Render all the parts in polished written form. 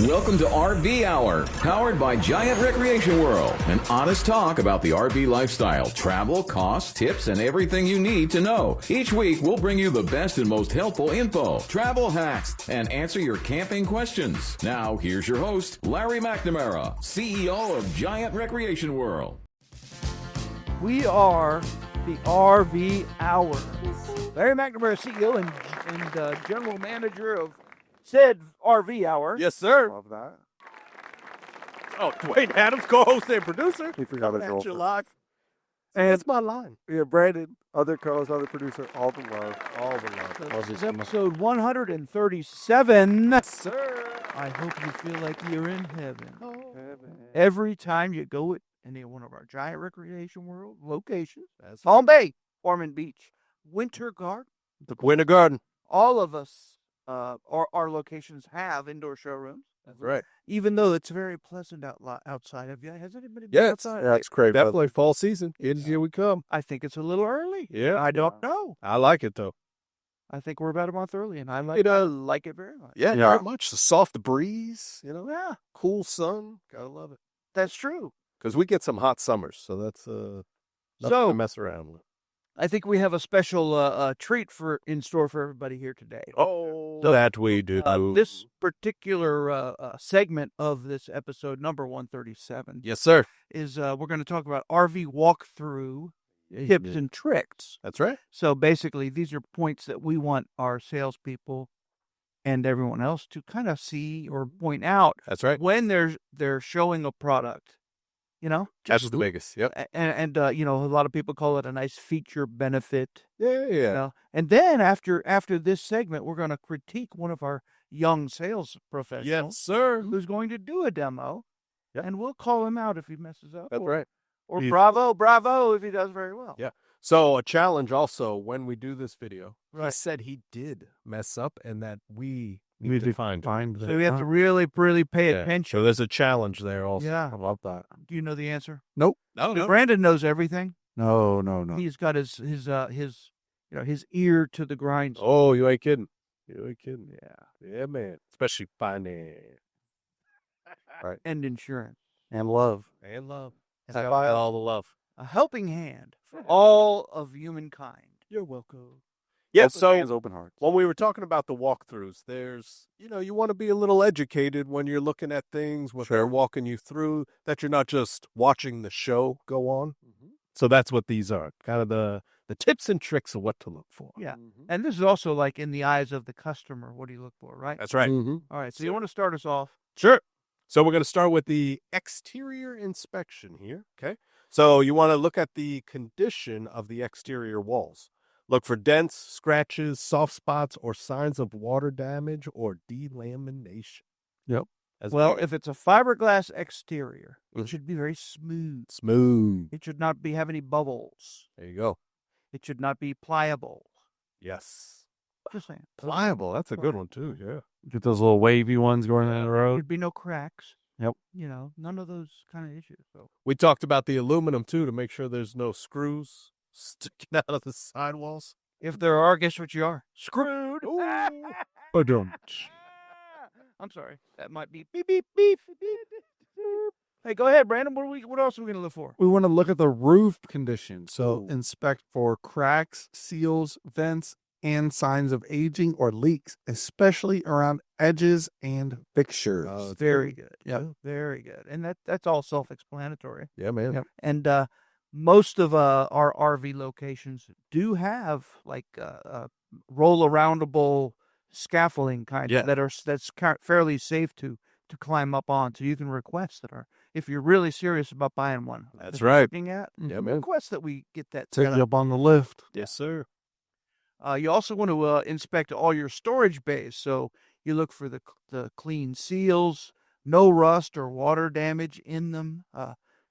Welcome to RV Hour, powered by Giant Recreation World. An honest talk about the RV lifestyle, travel, costs, tips, and everything you need to know. Each week, we'll bring you the best and most helpful info, travel hacks, and answer your camping questions. Now, here's your host, Larry McNamara, CEO of Giant Recreation World. We are the RV Hour. Larry McNamara, CEO and General Manager of said RV Hour. Yes, sir. Love that. Oh, Dwayne Adams, co-host and producer. He forgot his At role. your live. And That's my line. yeah, Brandon, other co-host, other producer, all the love. All the love. So this is episode 137. Yes, sir. I hope you feel like you're in heaven. Heaven. Every time you go at any one of our Giant Recreation World locations, That's Palm Bay, Ormond Beach, Winter Garden, the Winter Garden. all of us, our locations have indoor showrooms. That's right. Even though it's very pleasant outside. Has anybody been Yes. outside? Yeah, it's great. Definitely fall season. Here we come. I think it's a little early. Yeah. I don't know. I like it, though. I think we're about a month early, and I like it very much. Yeah, Yeah. very much. The soft breeze, Yeah, cool sun. Gotta love it. that's true. Because we get some hot summers, so that's nothing to mess around with. I think we have a special treat in store for everybody here today. Oh, that we do. This particular segment of this episode, number 137, Yes, sir. is we're going to talk about RV walkthrough tips and tricks. That's right. So basically, these are points that we want our salespeople and everyone else to kind of see or point out That's right. when they're showing a product. You know, That's the biggest. Yep. and you know, a lot of people call it a nice feature benefit. Yeah. You know? And then after this segment, we're going to critique one of our young sales professionals. Yes, sir. Who's going to do a demo, and we'll call him out if he messes up. That's right. Or bravo if he does very well. Yeah. So a challenge also when we do this video. He Right. said he did mess up and that we need to find him. So we have to really pay Yeah. attention. So there's a challenge there also. Yeah. I love that. Do you know the answer? No. Brandon knows everything. No. He's got his ear to the grindstone. Oh, you ain't kidding. Yeah, man. Especially finance. And insurance. And love. And love. And And all the love. a helping hand for all of humankind. You're welcome. Yeah, Open so hands, open hearts. when we were talking about the walkthroughs, there's, you want to be a little educated when you're looking at things, what they're walking you through, that you're not just watching the show go on. So that's what these are, kind of the tips and tricks of what to look for. Yeah. And this is also like in the eyes of the customer. What do you look for, right? That's right. All right. So you want to start us off? Sure. So we're going to start with the exterior inspection here. Okay. So you want to look at the condition of the exterior walls. Look for dents, scratches, soft spots, or signs of water damage or delamination. Yep. Well, if it's a fiberglass exterior, it should be very smooth. Smooth. It should not have any bubbles. There you go. It should not be pliable. Yes. Just saying. Pliable. That's a good one too. Yeah. Get those little wavy ones going down the road. There'd be no cracks. Yep. None of those kind of issues. So We talked about the aluminum too to make sure there's no screws sticking out of the sidewalls. if there are, guess what you are? Screwed. I'm sorry. That might be beep, beep, beep, beep, beep. Hey, go ahead, Brandon. What else are we going to look for? We want to look at the roof condition. So Ooh. inspect for cracks, seals, vents, and signs of aging or leaks, especially around edges and fixtures. Oh, Very good. Yeah. Very good. And that's all self-explanatory. Yeah, man. Yep. And most of our RV locations do have like roll-aroundable scaffolding kind Yeah. that's fairly safe to climb up on. So you can request that if you're really serious about buying one. That's that you're right. looking at, Yeah, man. request that we get that Take set you up. up on the lift. Yes, sir. You also want to inspect all your storage bays. So you look for the clean seals, no rust or water damage in them.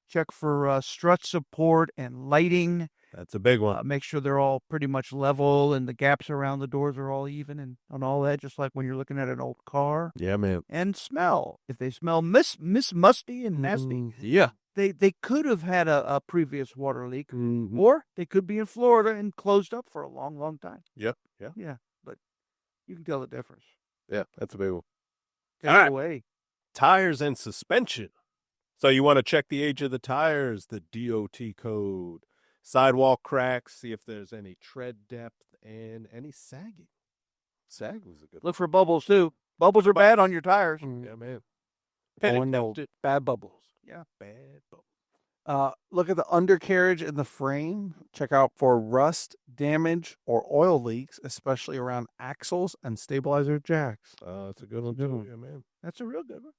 Check for strut support and lighting. That's a big one. Make sure they're all pretty much level and the gaps around the doors are all even and all that, just like when you're looking at an old car. Yeah, man. And smell. If they smell musty and nasty, Yeah. they could have had a previous water leak, Mhm. or they could be in Florida and closed up for a long, long time. Yep. Yeah. Yeah, but you can tell the difference. Yeah. That's a big one. Take All right. it away. Tires and suspension. So you want to check the age of the tires, the DOT code, sidewall cracks, see if there's any tread depth, and any sagging. Sag was a good one. Look for bubbles too. Bubbles are bad on your tires. Yeah, man. Oh, no. Bad bubbles. Yeah, bad bubbles. Look at the undercarriage and the frame. Check out for rust, damage, or oil leaks, especially around axles and stabilizer jacks. That's a good one, too. Yeah, man. That's a real good one.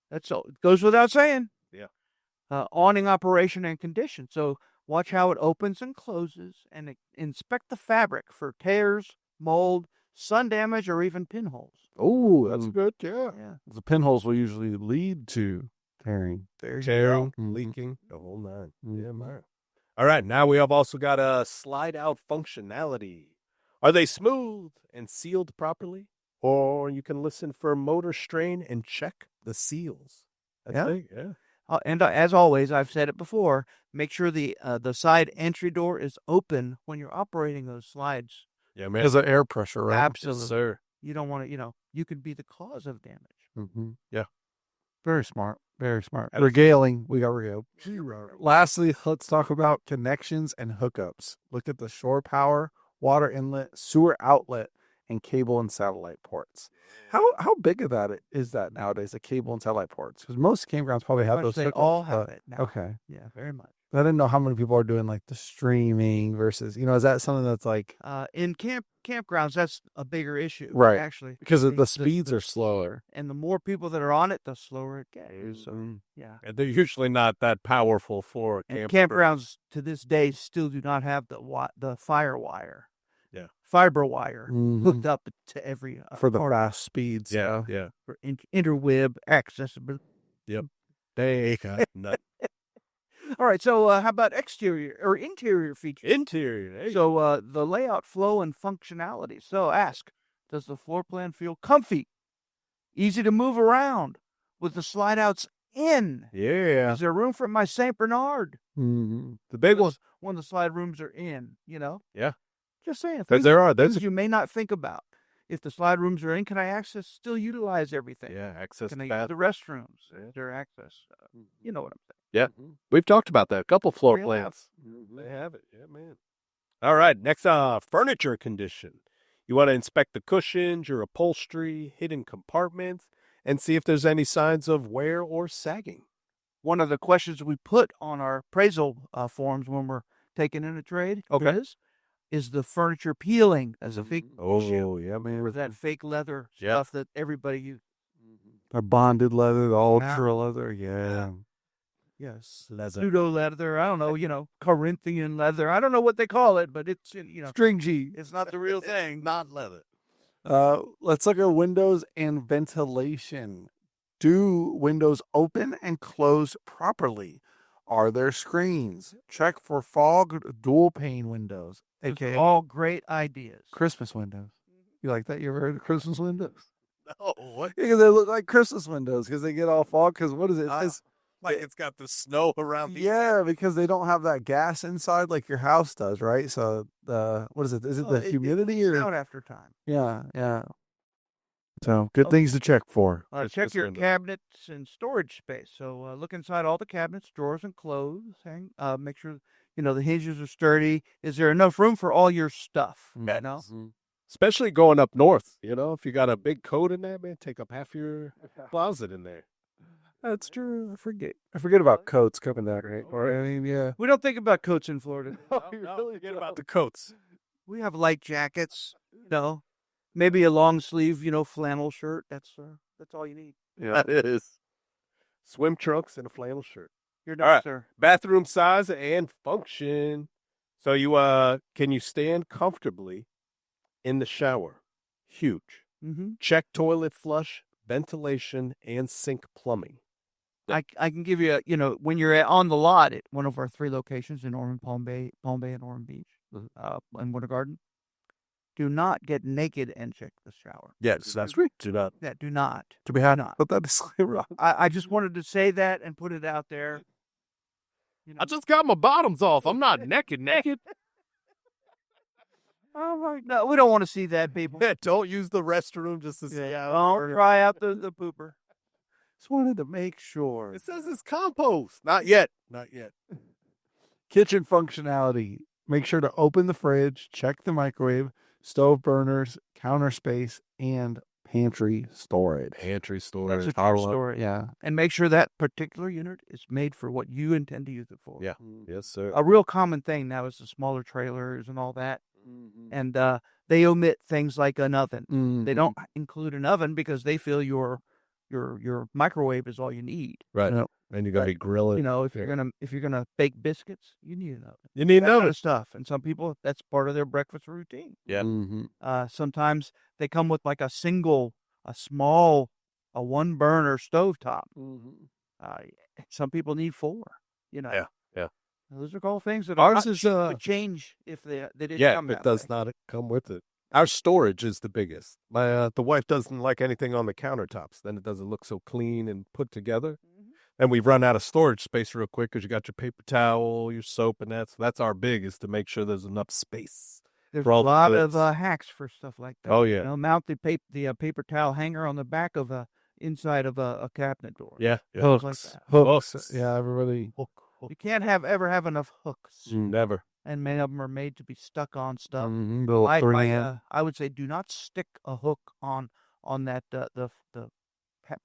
That's all. It goes without saying. Yeah. Awning operation and condition. So watch how it opens and closes, and inspect the fabric for tears, mold, sun damage, or even pinholes. Oh, that's good. Yeah. Yeah. The pinholes will usually lead to tearing. Tearing, Mhm. leaking, the whole nine. Yeah, Mhm. man. All right, now we have also got a slide out functionality. Are they smooth and sealed properly? Or you can listen for motor strain and check the seals. That's big, yeah. And as always, I've said it before, make sure the side entry door is open when you're operating those slides. Yeah, man. There's an air pressure, right? Absolutely. Yes, sir. You don't want to, you could be the cause of damage. Mm-hmm. Yeah. Very smart. Very smart. That is- Regaling. We got regaled. Lastly, let's talk about connections and hookups. Look at the shore power, water inlet, sewer outlet, and cable and satellite ports. How big of that is that nowadays, the cable and satellite ports? Because most campgrounds probably have those. They hookups, all have but- it now. Okay. Yeah, very much. I didn't know how many people are doing like the streaming versus, is that something that's like, In campgrounds, that's a bigger issue, Right. actually, because the speeds are slower. and the more people that are on it, the slower it gets. So, yeah. And they're usually not that powerful for And camp. campgrounds to this day still do not have the fire wire. Yeah. Fiber wire Mhm. hooked up to every For the part fast speeds. Yeah, yeah. for interweb accessibility. They got nut. All right, so how about exterior or interior features? Interior. Hey. So the layout, flow, and functionality. So ask, does the floor plan feel comfy, easy to move around, with the slide outs in? Yeah. Is there room for my Saint Bernard? Mhm. The big one. When the slide rooms are in, Yeah. Just saying. Because there are. There's things you may not think about. If the slide rooms are in, can I still utilize everything? access Can to I use bath. the restrooms? Yeah. Is there access? You know what I'm saying. Yeah. We've talked about that. A couple floor We have. plans. They have it. Yeah, man. All right. Next, furniture condition. You want to inspect the cushions, your upholstery, hidden compartments, and see if there's any signs of wear or sagging. One of the questions we put on our appraisal forms when we're taking in a trade is the furniture peeling? That's a big issue. yeah, man. Or that fake leather Yeah. stuff that everybody uses. The bonded leather, the ultra leather. Yeah. Yes. Leather. Pseudo leather. I don't know, Corinthian leather. I don't know what they call it, but it's, Stringy. it's not the real thing. Not leather. Let's look at windows and ventilation. Do windows open and close properly? Are there screens? Check for fogged dual pane windows, Those aka are all great ideas. Christmas windows. You like that? You ever heard of Christmas windows? Oh, what? Because they look like Christmas windows because they get all fogged. Because what is it? Like it's got the snow around the. Yeah, because they don't have that gas inside like your house does, right? So what is it? Is it the humidity or? Out after time. Yeah. So good things to check for. Check your window. cabinets and storage space. So look inside all the cabinets, drawers, and clothes. Make sure the hinges are sturdy. Is there enough room for all your stuff? No. Especially going up north, if you got a big coat in there, man, take up half your closet in there. That's true. I forget about coats coming back, right? Or I mean, yeah. We don't think about coats in Florida. Forget about the coats. We have light jackets. Maybe a long sleeve, flannel shirt. That's all you need. Yeah, that is. Swim trunks and a flannel shirt. You're All done, right. sir. Bathroom size and function. So can you stand comfortably in the shower? Huge. Mm-hmm. Check toilet flush, ventilation, and sink plumbing. I can give you, when you're on the lot at one of our 3 locations in Ormond, Palm Bay, and Ormond Beach, and Winter Garden, do not get naked and check the shower. Yes, that's right. Do not. Yeah, do not. To be had. Not. Put that disclaimer on. I just wanted to say that and put it out there. I just got my bottoms off. I'm not naked. Oh my! No, we don't want to see that, people. Yeah, don't use the restroom just to see Don't try out the pooper. Just wanted to make sure. It says it's compost. Not yet. Not yet. Kitchen functionality. Make sure to open the fridge, check the microwave, stove burners, counter space, and pantry storage. Pantry That's storage. a true story. Yeah. And make sure that particular unit is made for what you intend to use it for. Yeah. Yes, sir. A real common thing now is the smaller trailers and all that. And they omit things like an oven. They don't include an oven because they feel your microwave is all you need. Right. Yep. And you got to be grilling. You know, if you're gonna bake biscuits, you need an oven. You need That an kind oven. of stuff. And some people, that's part of their breakfast routine. Yeah. Sometimes they come with like a small, one burner stovetop. Some people need 4. You know. Yeah. Yeah. Those are all things that Ours would change if they didn't Yeah, come it that does way. not come with it. Our storage is the biggest. My the wife doesn't like anything on the countertops. Then it doesn't look so clean and put together. And we've run out of storage space real quick because you got your paper towel, your soap, and that's our big is to make sure there's enough space. There's for a all the lot of goods. hacks for stuff like that. Oh, yeah. You know, mount the paper towel hanger on the back of inside of a cabinet door. Yeah. Yeah. Hooks like that. Hooks. Yeah, everybody. You can't ever have enough hooks, Never. and many of them are made to be stuck on stuff. I would say do not stick a hook on that the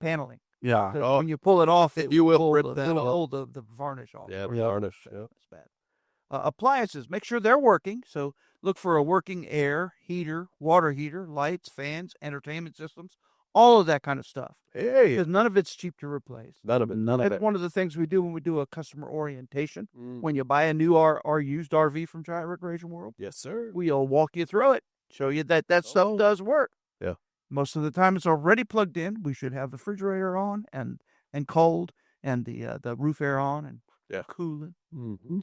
paneling. Yeah. 'Cause when you pull it off, You will pull rip the, that it'll off. pull the varnish off. Yeah, Or varnish. Yeah. That's bad. Appliances, make sure they're working. So look for a working air, heater, water heater, lights, fans, entertainment systems, all of that kind of stuff. Hey. Because none of it's cheap to replace. None of it. That's one of the things we do when we do a customer orientation. When you buy a new or used RV from Giant Recreation World, Yes, sir. we'll walk you through it, show you that stuff does work. Yeah. Most of the time it's already plugged in. We should have the refrigerator on and cold and the roof air on and cooling.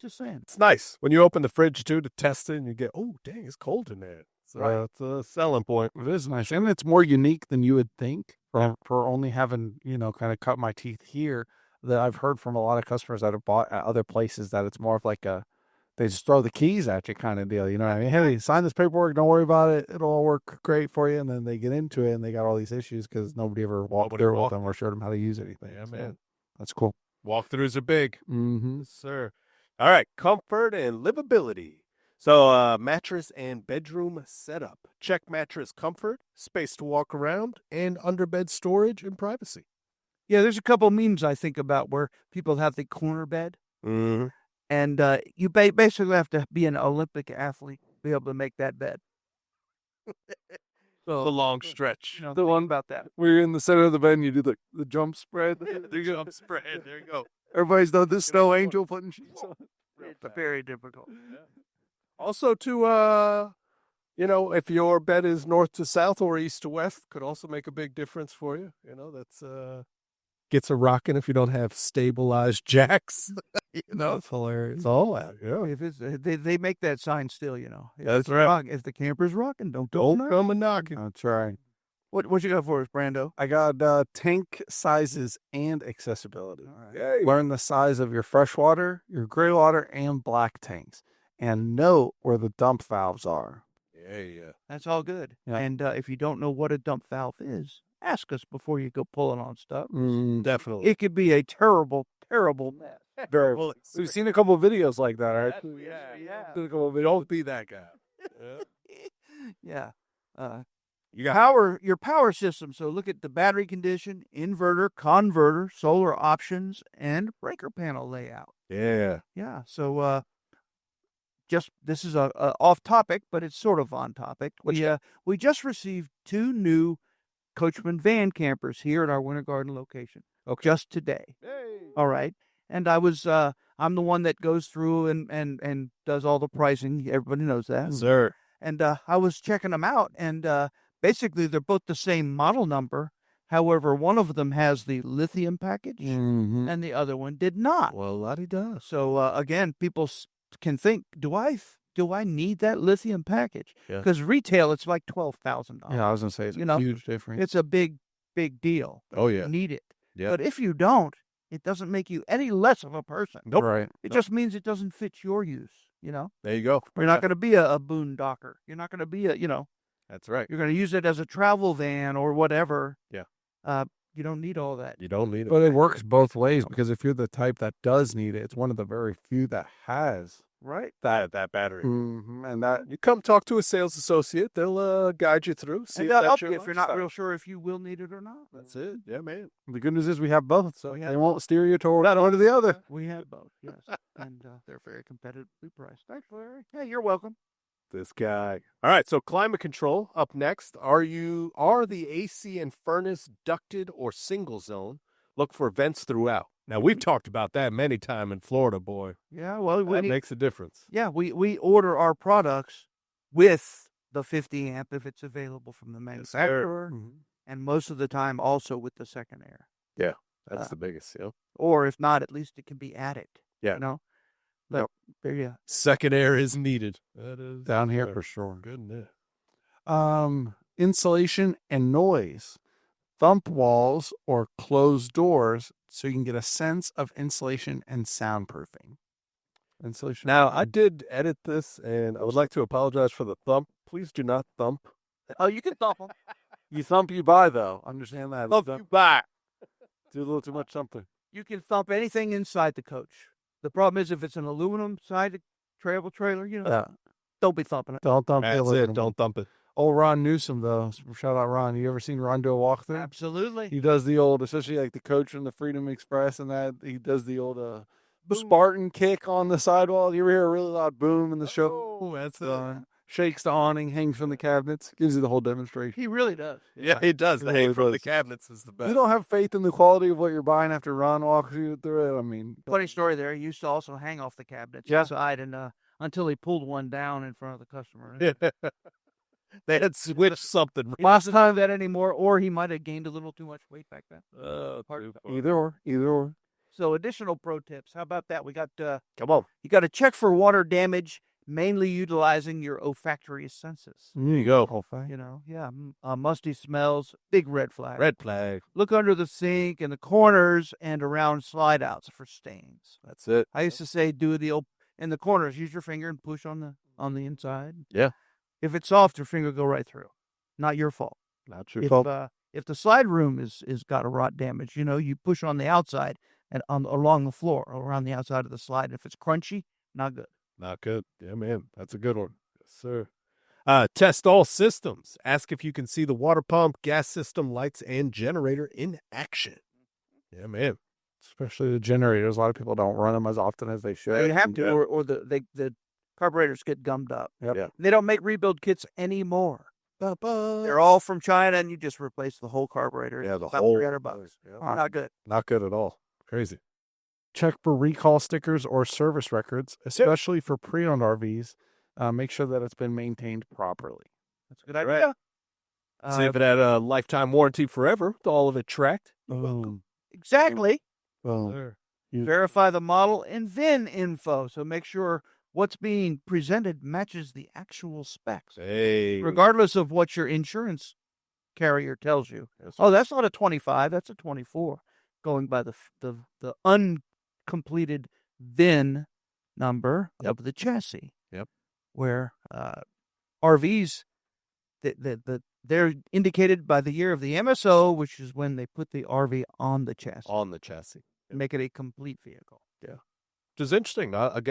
Just saying. It's nice when you open the fridge too to test it and you get, oh, dang, it's cold in there. So Right. it's a selling point. It is nice. And it's more unique than you would think for only having, kind of cut my teeth here. That I've heard from a lot of customers that have bought at other places that it's more of like they just throw the keys at you kind of deal. You know what I mean? Hey, sign this paperwork. Don't worry about it. It'll all work great for you. And then they get into it and they got all these issues because nobody ever walked through with them or showed them how to use anything. Yeah, So, man. that's cool. Walkthroughs are big. Mm-hmm. Yes, sir. All right. Comfort and livability. So mattress and bedroom setup. Check mattress comfort, space to walk around, and underbed storage and privacy. Yeah, there's a couple memes I think about where people have the corner bed, Mm-hmm. and you basically have to be an Olympic athlete to be able to make that bed. So The long stretch. the one about that. Where you're in the center of the bed and you do the jump spread. There you go. Spread. There you go. Everybody's done this snow angel putting sheets on. It's very difficult. Also, if your bed is north to south or east to west, could also make a big difference for you. That's gets a rocking if you don't have stabilized jacks. That's hilarious. Oh, yeah. If it's they make that sign still, If That's it's right. if the camper's rocking, don't Don't knock. come a knocking. That's right. What you got for us, Brando? I got tank sizes and accessibility. Yay. Learn the size of your freshwater, your gray water, and black tanks. And note where the dump valves are. Yeah. That's all good. Yeah. And if you don't know what a dump valve is, ask us before you go pulling on stuff. Definitely. It could be a terrible, terrible mess. Very. Well, We've seen a couple of videos like that, right? Yeah. Seen a couple of videos. Don't be that guy. Yeah. You got Your power system. So look at the battery condition, inverter, converter, solar options, and breaker panel layout. Yeah. Yeah. So this is a off topic, but it's sort of on topic. We just received 2 new Coachman van campers here at our Winter Garden location. Okay. Just today. Hey. All right. And I'm the one that goes through and does all the pricing. Everybody knows that. Sir. And I was checking them out, and basically they're both the same model number. However, one of them has the lithium package, Mm-hmm. and the other one did not. Well, la-di-da. So again, people can think, do I need that lithium package? Yeah. Because retail, it's like $12,000. Yeah, I was going to say it's a huge difference. It's a big deal. Oh, yeah. You need it. Yeah. But if you don't, it doesn't make you any less of a person. Nope. Right. It just means it doesn't fit your use. There you go. You're not going to be a boondocker. You're not going to be That's right. you're going to use it as a travel van or whatever. Yeah. You don't need all that. You don't need it. But it works both ways because if you're the type that does need it, it's one of the very few that has Right. that battery. and that You come talk to a sales associate. They'll guide you through. See And if they'll that's help your you if you're not lifestyle. real sure if you will need it or not. That's it. Yeah, man. the good news is we have both, so they won't steer you toward one or the other. We have both, yes. And they're very competitively priced. Thanks, Larry. Yeah, you're welcome. This guy. All right, so climate control up next. Are the AC and furnace ducted or single zone? Look for vents throughout. Now we've talked about that many times in Florida, boy. Yeah, well, That makes a difference. yeah, we order our products with the 50 amp if it's available from the manufacturer, and most of the time also with the second air. That's the biggest, Or if not, at least it can be added. Yeah. You know? But there you go. Second air is needed. That is Down here for sure. Goodness. Insulation and noise. Thump walls or closed doors so you can get a sense of insulation and soundproofing. Insulation. Now, I did edit this, and I would like to apologize for the thump. Please do not thump. Oh, you can thump them. You thump, you buy, though. Understand that. Thump you back. Do a little too much something. You can thump anything inside the coach. The problem is if it's an aluminum sided travel trailer, don't be thumping it. Don't thump That's the it. Don't thump it. Old Ron Newsom, though. Shout out Ron. You ever seen Ron do a walkthrough? Absolutely. He does the old, especially like the coach from the Freedom Express and that. He does the old Spartan kick on the sidewall. You ever hear a really loud boom in the show? Oh, that's it. Shakes the awning, hangs from the cabinets, gives you the whole demonstration. He really does. Yeah, it does. The hang really from the does. cabinets is the best. You don't have faith in the quality of what you're buying after Ron walks you through it. I mean, Funny story there. He used to also hang off the cabinets inside and until he pulled one down in front of the customer. They had switched something. He doesn't do that anymore, or he might have gained a little too much weight back then. either or. So additional pro tips. How about that? We got Come on. you got to check for water damage, mainly utilizing your olfactory senses. There you go. Musty smells, big red flag. Red flag. Look under the sink, in the corners, and around slide outs for stains. That's it. I used to say do the in the corners. Use your finger and push on the inside. Yeah. If it's soft, your finger go right through. Not your fault. Not your If, fault. if the slide room is got a rot damage, you push on the outside and along the floor around the outside of the slide. If it's crunchy, not good. Not good. Yeah, man. That's a good one. Yes, sir. Test all systems. Ask if you can see the water pump, gas system, lights, and generator in action. Yeah, man. Especially the generators. A lot of people don't run them as often as they should. You have to, Yeah. or the carburetors get gummed up. Yep. Yeah. They don't make rebuild kits anymore. They're all from China, and you just replace the whole carburetor. Yeah, the About whole $300. Yeah. Not good. Not good at all. Crazy. Check for recall stickers or service records, especially for pre-owned RVs. Make sure that it's been maintained properly. That's a good idea. See if it had a lifetime warranty forever with all of it tracked. Exactly. Sure. Verify the model and VIN info. So make sure what's being presented matches the actual specs, Hey. regardless of what your insurance carrier tells you. Yes, Oh, that's not a 25, that's a 24. Going by the uncompleted VIN number of the chassis. Yep. Where RVs, they're indicated by the year of the MSO, which is when they put the RV on the chassis. On the chassis. Make it a complete vehicle. Which is interesting. Not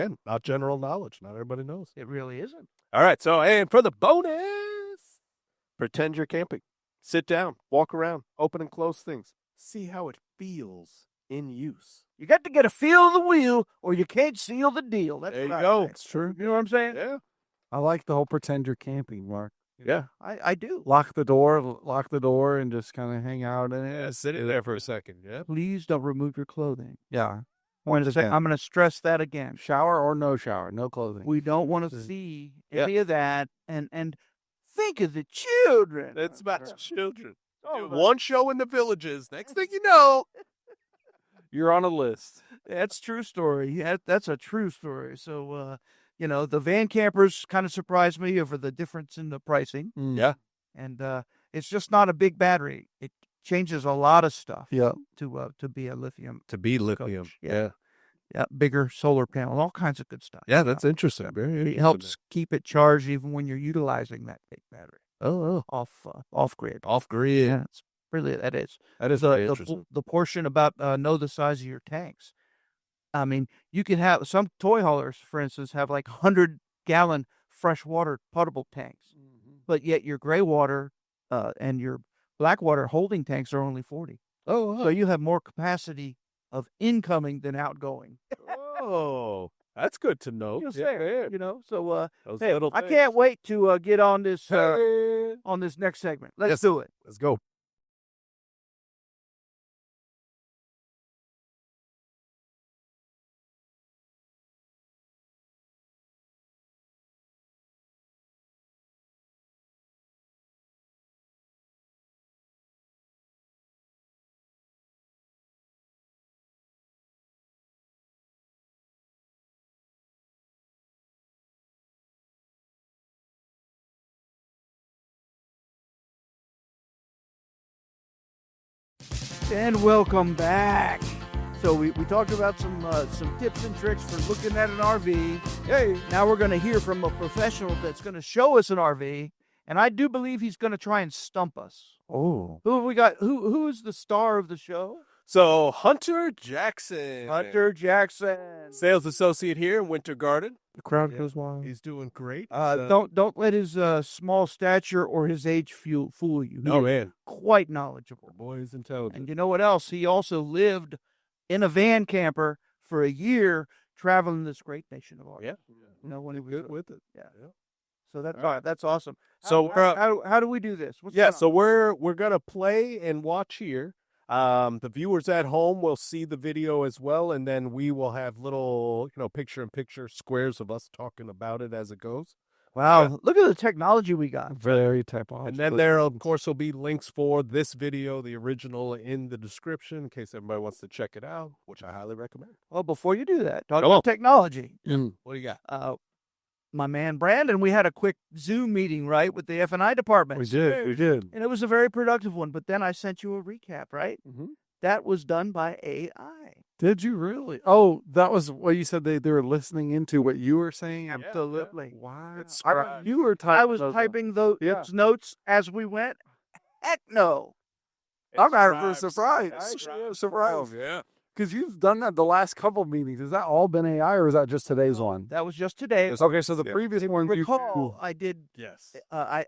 general knowledge. Not everybody knows. It really isn't. All right. So, and for the bonus, pretend you're camping. Sit down, walk around, open and close things. See how it feels in use. You got to get a feel of the wheel, or you can't seal the deal. That's There you what I go. say. It's true. You know what I'm saying? Yeah. I like the whole pretend you're camping, Mark. Yeah. I do. Lock the door, and just kind of hang out in it. Yeah. Sit in there for a second. Yeah. Please don't remove your clothing. Yeah. I'm going to stress that again. Shower or no shower, no clothing. We don't want to see any of that. And think of the children. It's about children. Oh, One show in the villages. Next thing you know, You're on a list. That's true story. Yeah, that's a true story. So, the van campers kind of surprised me over the difference in the pricing. Yeah. And it's just not a big battery. It changes a lot of stuff. Yeah. To be a lithium. to be lithium. Coach. Yeah. Bigger solar panel, all kinds of good stuff. Yeah, that's interesting. Very It interesting. helps keep it charged even when you're utilizing that big battery Oh, off grid. off grid. Yeah, it's Really, that is. That is very interesting. The portion about know the size of your tanks. I mean, you can have some toy haulers, for instance, have like 100-gallon freshwater potable tanks, but yet your gray water and your black water holding tanks are only 40. So you have more capacity of incoming than outgoing. Oh, that's good to know. You know, so Those hey, little I things. can't wait to get on this Hey. on this next segment. Let's Yes. do it. Let's go. And welcome back. So we talked about some tips and tricks for looking at an RV. Hey, now we're going to hear from a professional that's going to show us an RV, and I do believe he's going to try and stump us. Oh. Who have we got? Who is the star of the show? So Hunter Jackson, Hunter Jackson. sales associate here in Winter Garden. The crowd Yeah. goes wild. He's doing great. Don't let his small stature or his age fool you. He Oh is man, quite knowledgeable. the boy is intelligent. And you know what else? He also lived in a van camper for a year, traveling this great nation of ours. Yeah. You know, when he was Good with it. Yeah. Yeah. So that's All right. that's awesome. So How do we do this? What's Yeah, going so on? we're gonna play and watch here. The viewers at home will see the video as well, and then we will have little, picture-in-picture squares of us talking about it as it goes. Wow, look at the technology we got. Very typological. And then there, of course, will be links for this video, the original, in the description in case everybody wants to check it out, which I highly recommend. Well, before you do that, talk Come on. about technology. What do you got? My man Brandon, we had a quick Zoom meeting, right, with the F&I department. We did. And it was a very productive one, but then I sent you a recap, right? Mm-hmm. That was done by AI. Did you really? Oh, that was what you said they were listening into what you were saying? Absolutely. Wow. I- You were typing. I was typing those notes as we went. Heck no. I'm actually surprised. Surprised. Oh, yeah. Because you've done that the last couple of meetings. Has that all been AI or is that just today's one? That was just today. Okay, so the Yeah. previous one you Recall, I did. Yes. I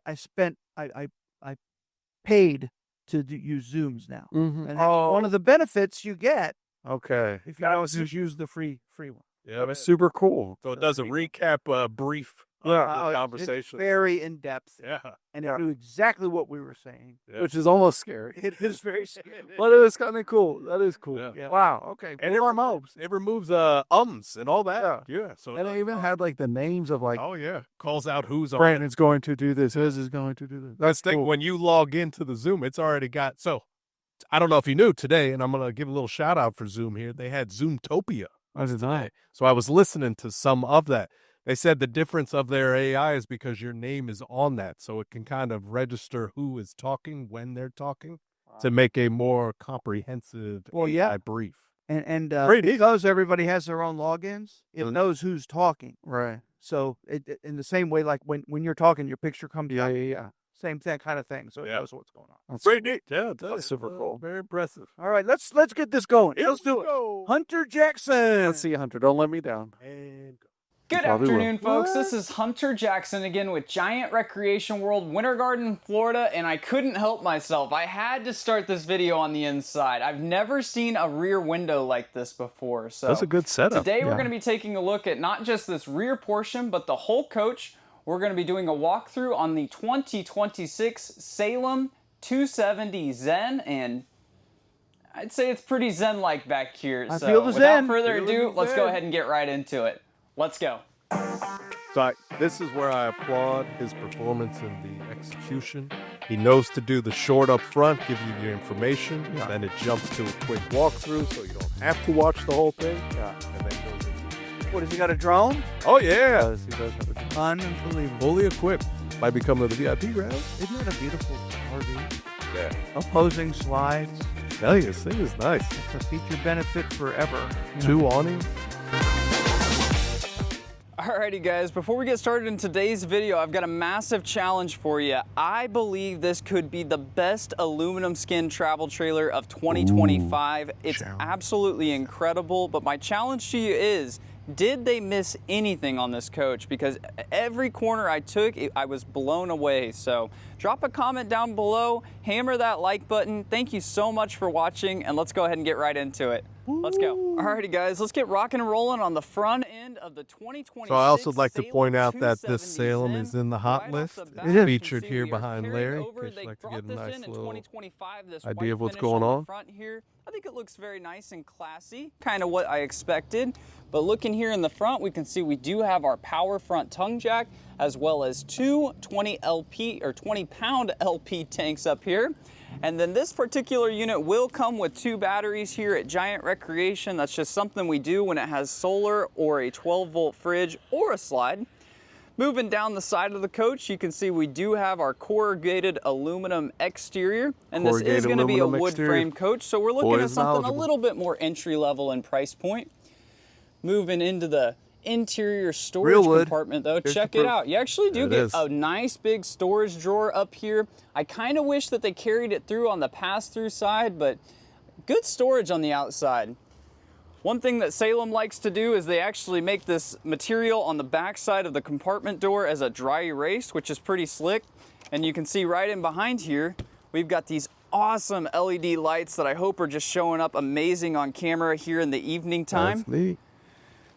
paid to use Zooms now, Mhm. and that's one of the benefits you get Okay. if you don't just use the free one. Yeah, That's super cool. so it does a recap brief of Yeah. the It's conversation. very in depth, Yeah. and it knew exactly what we were saying. Yeah. Which is almost scary. It is very scary. But it was kind of cool. That is cool. Yeah. Wow. Okay. And it removes ums and all that. Yeah. So And I even had like the names of like oh yeah, calls out who's on. Brandon's going to do this. His is going to do this. That's Think cool. when you log into the Zoom, it's already got. So I don't know if you knew today, and I'm gonna give a little shout out for Zoom here. They had Zoomtopia. I did not. So I was listening to some of that. They said the difference of their AI is because your name is on that, so it can kind of register who is talking when they're talking to make a more comprehensive AI brief. And Great. because everybody has their own logins, it Mhm. knows who's talking. Right. So it in the same way, like when you're talking, your picture comes Yeah, up. yeah, yeah. Same thing, kind of thing. So it Yeah. knows what's going on. That's Pretty neat. Yeah, That's super cool. Very impressive. All right, let's get this going. Let's do it. Go. Hunter Jackson. Let's see, Hunter. Don't let me down. And go. Good Probably will. afternoon, folks. This is Hunter Jackson again with Giant Recreation World, Winter Garden, Florida, and I couldn't help myself. I had to start this video on the inside. I've never seen a rear window like this before. So That's a good setup. today we're Yeah. going to be taking a look at not just this rear portion, but the whole coach. We're going to be doing a walkthrough on the 2026 Salem 270 Zen, and I'd say it's pretty Zen-like back here. I So feel the without Zen. further Feeling ado, the let's go Zen. ahead and get right into it. Let's go. So this is where I applaud his performance in the execution. He knows to do the short up front, give you the information, and then it jumps to a quick walkthrough, so you don't have to watch the whole thing. Yeah. And then goes into What, has he got a drone? oh yeah, He does have a- Unbelievable. fully equipped. Might become the VIP round. Isn't that a beautiful RV? Yeah. Opposing slides. Tell you, this thing is nice. It's a feature benefit forever. Two awnings. All Alrighty guys, before we get started in today's video, I've got a massive challenge for you. I believe this could be the best aluminum skin travel trailer of 2025. It's absolutely incredible, but my challenge to you is, did they miss anything on this coach? Because every corner I took, I was blown away. So drop a comment down below, hammer that like button. Thank you so much for watching, and let's go ahead and get right into it. Let's go. Alrighty guys, let's get rocking and rolling on the front end of the 2026. So I also like to Salem point out that this 270 Salem Zen. is in the hot Right off list. the bat, It you is can featured see here we are behind carrying Larry, in over. case They you'd like to brought get a this nice in little 2025, this idea of white what's finish going the on. front here. I think it looks very nice and classy, kind of what I expected. But looking here in the front, we can see we do have our power front tongue jack, as well as two 20 pound LP tanks up here. And then this particular unit will come with two batteries here at Giant Recreation. That's just something we do when it has solar or a 12-volt fridge or a slide. Moving down the side of the coach, you can see we do have our corrugated aluminum exterior, and this is going to be a wood frame coach, so we're looking at something a little bit more entry level in price point. Moving into the interior storage compartment though, check it out. You actually do get a nice big storage drawer up here. I kind of wish that they carried it through on the pass-through side, but good storage on the outside. One thing that Salem likes to do is they actually make this material on the back side of the compartment door as a dry erase, which is pretty slick. And you can see right in behind here, we've got these awesome LED lights that I hope are just showing up amazing on camera here in the evening time. That's neat.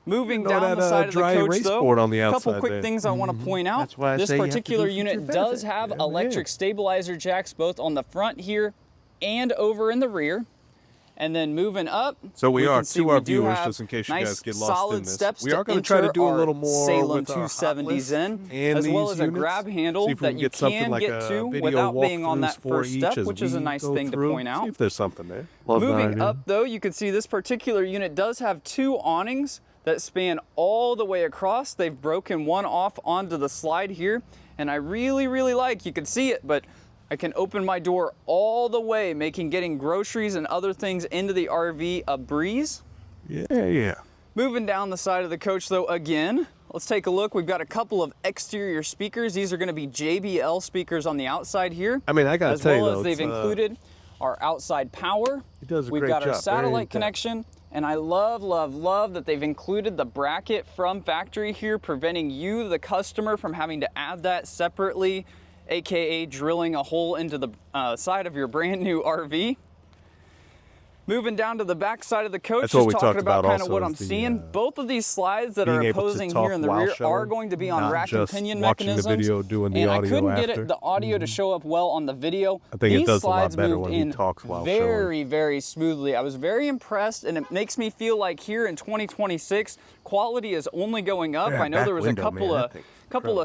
Moving down the side of the coach though, on the a couple outside quick there. things I want to point out. That's why I this say you have to particular do unit future does benefit. have electric stabilizer jacks both on the front here and over in the rear. And then moving up, so we are, can see to our we do viewers, have just in case you nice guys get lost solid in this, steps we are going to enter try to do a our little more Salem with our 270 hot list Zen, and as well these as a units. grab handle See if we that can you get something can like get a to video without being on walkthroughs that for first each step, as which is a we nice go thing to through. point out. See if there's something there. Moving up though, you can see this particular unit does have two awnings that span all the way across. They've broken one off onto the slide here, and I really like, you can see it, but I can open my door all the way, making getting groceries and other things into the RV a breeze. Yeah. Moving down the side of the coach though, again, let's take a look. We've got a couple of exterior speakers. These are going to be JBL speakers on the outside here. I mean, I got to tell you though, as they've included our outside power. It does a We've great got our job. satellite connection. And I love that they've included the bracket from factory here, preventing you, the customer, from having to add that separately, aka drilling a hole into the side of your brand new RV. Moving down to the back side of the coach, just talking about kind of what I'm seeing. Both of these slides that are opposing here in the rear are going to be on rack and pinion mechanisms. The video, doing the and audio I couldn't after. get the audio to show up well on the video. I think These it does slides a lot better moved when in he talks while very smoothly. I was very impressed, and it makes me feel like here in 2026, quality is only going up. I know there was a couple of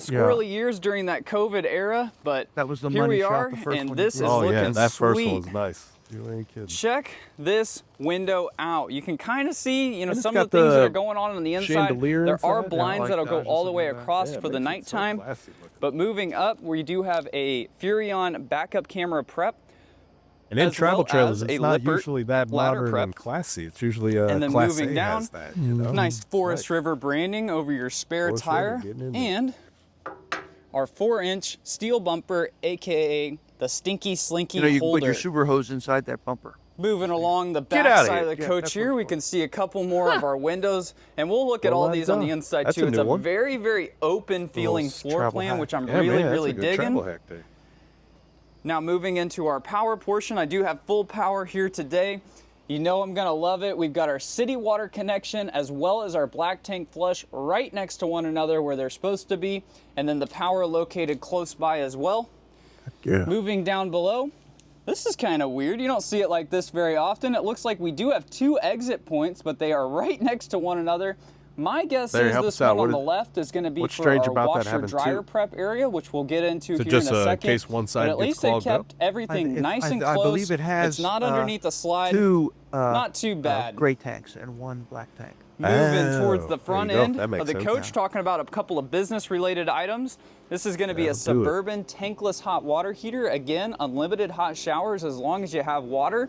squirrely years during that COVID era, but that was the here money we shot, are, the first and one this you is did. looking that first sweet. one was nice. You ain't kidding. Check this window out. You can kind of see, you know, And some of the things that are going on the inside. chandelier There are inside. blinds that'll go all the way across Yeah, for the makes it so nighttime. classy looking. But moving up, we do have a Furrion backup camera prep. And in as travel well trailers, as it's a not Lippert usually that ladder modern prep. and classy. It's usually a And then Class moving A down, has that, you know? nice Forest River branding over your spare Forest tire. River, getting in there. And our 4-inch steel bumper, aka the Stinky Slinky You know, you can holder. put your super hose inside that bumper. Moving along the Get back outta side here. of the Yeah, coach that's here, what we it's can see a couple more of our windows, and we'll look at Well, all that's these on the done. inside That's too. a It's new a one. very open feeling floor Travel plan, hack. which I'm Yeah, man, that's really a good digging. travel hack there. Now moving into our power portion, I do have full power here today. You know I'm gonna love it. We've got our city water connection as well as our black tank flush right next to one another where they're supposed to be, and then the power located close by as well. Yeah. Moving down below, this is kind of weird. You don't see it like this very often. It looks like we do have two exit points, but they are right next to one another. My guess Larry, is help this us out. one on What the left is going to be what's for strange our about that washer having dryer two? prep area, which we'll get into So here just in a in second. case one side but at gets least they clogged kept up? everything nice and I close. believe it has. It's not underneath the slide. Two. Not too bad. Gray tanks and one black tank. Moving towards Oh, the front there you go. end That makes of the sense. coach, talking about a couple of business-related items. This is going to be a That'll do it. Suburban tankless hot water heater. Again, unlimited hot showers as long as you have water.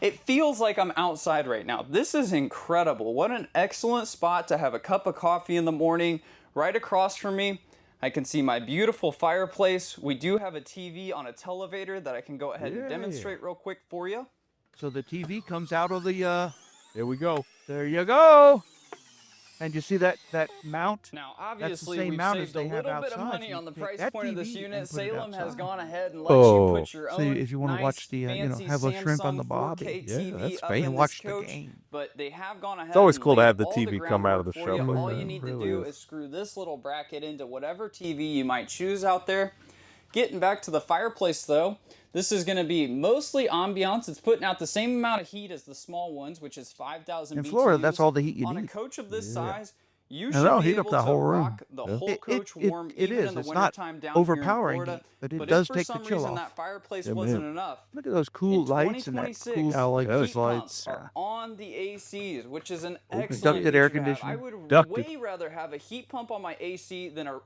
it feels like I'm outside right now. This is incredible. What an excellent spot to have a cup of coffee in the morning. Right across from me, I can see my beautiful fireplace. We do have a TV on a televator that I can go ahead and demonstrate real quick for you. So the TV comes out of the, Here we go. there you go. And you see that mount? Now, That's the obviously, same we've mount saved as a they have little bit of outside. money You on the take price that point of this TV unit. and put it Salem has outside. gone ahead and let you put your So own if you want to watch the, fancy have a shrimp on the Samsung bobby, 4K Yeah, TV that's up great. in and this watch the coach, game. but they have gone ahead. It's always and cool to laid have the all TV come out of the groundwork for show. you. All Yeah, you it need to really do is. is screw this little bracket into whatever TV you might choose out there. Getting back to the fireplace though, this is going to be mostly ambiance. It's putting out the same amount of heat as the small ones, which is 5,000 BTUs. In Florida, that's all the heat you On need. a coach of this size, you And should that'll be heat up able the to whole room. rock the whole coach warm It even is. in the It's not wintertime down overpowering here in Florida. heat, but it But does if take for the some chill reason off. that fireplace Yeah, wasn't man. enough, Look at those cool in lights and that 2026, cool like heat those pumps lights. are on the ACs, which is an Ducted excellent air feature to have. I conditioning. would Ducted. way rather have a heat pump on my AC than a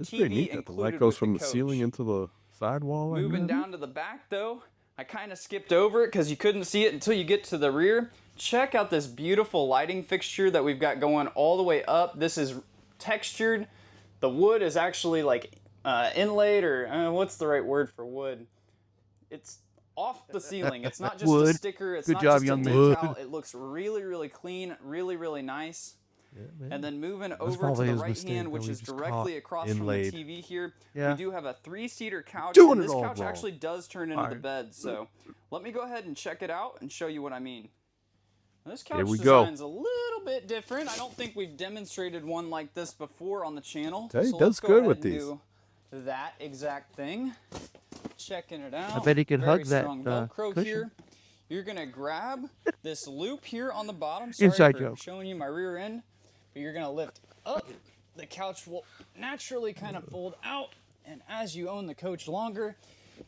It's TV pretty neat that the included light goes with from the the coach. ceiling into the sidewall. like Moving that. down to the back though, I kind of skipped over it because you couldn't see it until you get to the rear. Check out this beautiful lighting fixture that we've got going all the way up. This is textured. The wood is actually like inlaid, or what's the right word for wood? It's off the ceiling. It's not just a Wood. sticker. It's Good not job, just young a man. decal. It looks really, really clean, really, really nice. And then moving over to probably the his right mistake hand, that which we is just directly caught across inlaid. from the TV here, Yeah. we do have a 3-seater couch. Doing And it this all couch wrong. actually does turn into the Alright. bed. So let me go ahead and check it out and show you what I mean. Now, this Here couch we go. design's a little bit different. I don't think we've demonstrated one like this before on the channel. Hey, so does let's go good ahead with and these. do that exact thing. Checking it out. I bet he could Very hug that, strong Velcro cushion. here. You're gonna grab this loop here on the bottom. Inside Sorry for joke. showing you my rear end, but you're gonna lift up. The couch will naturally kind of fold out, and as you own the coach longer,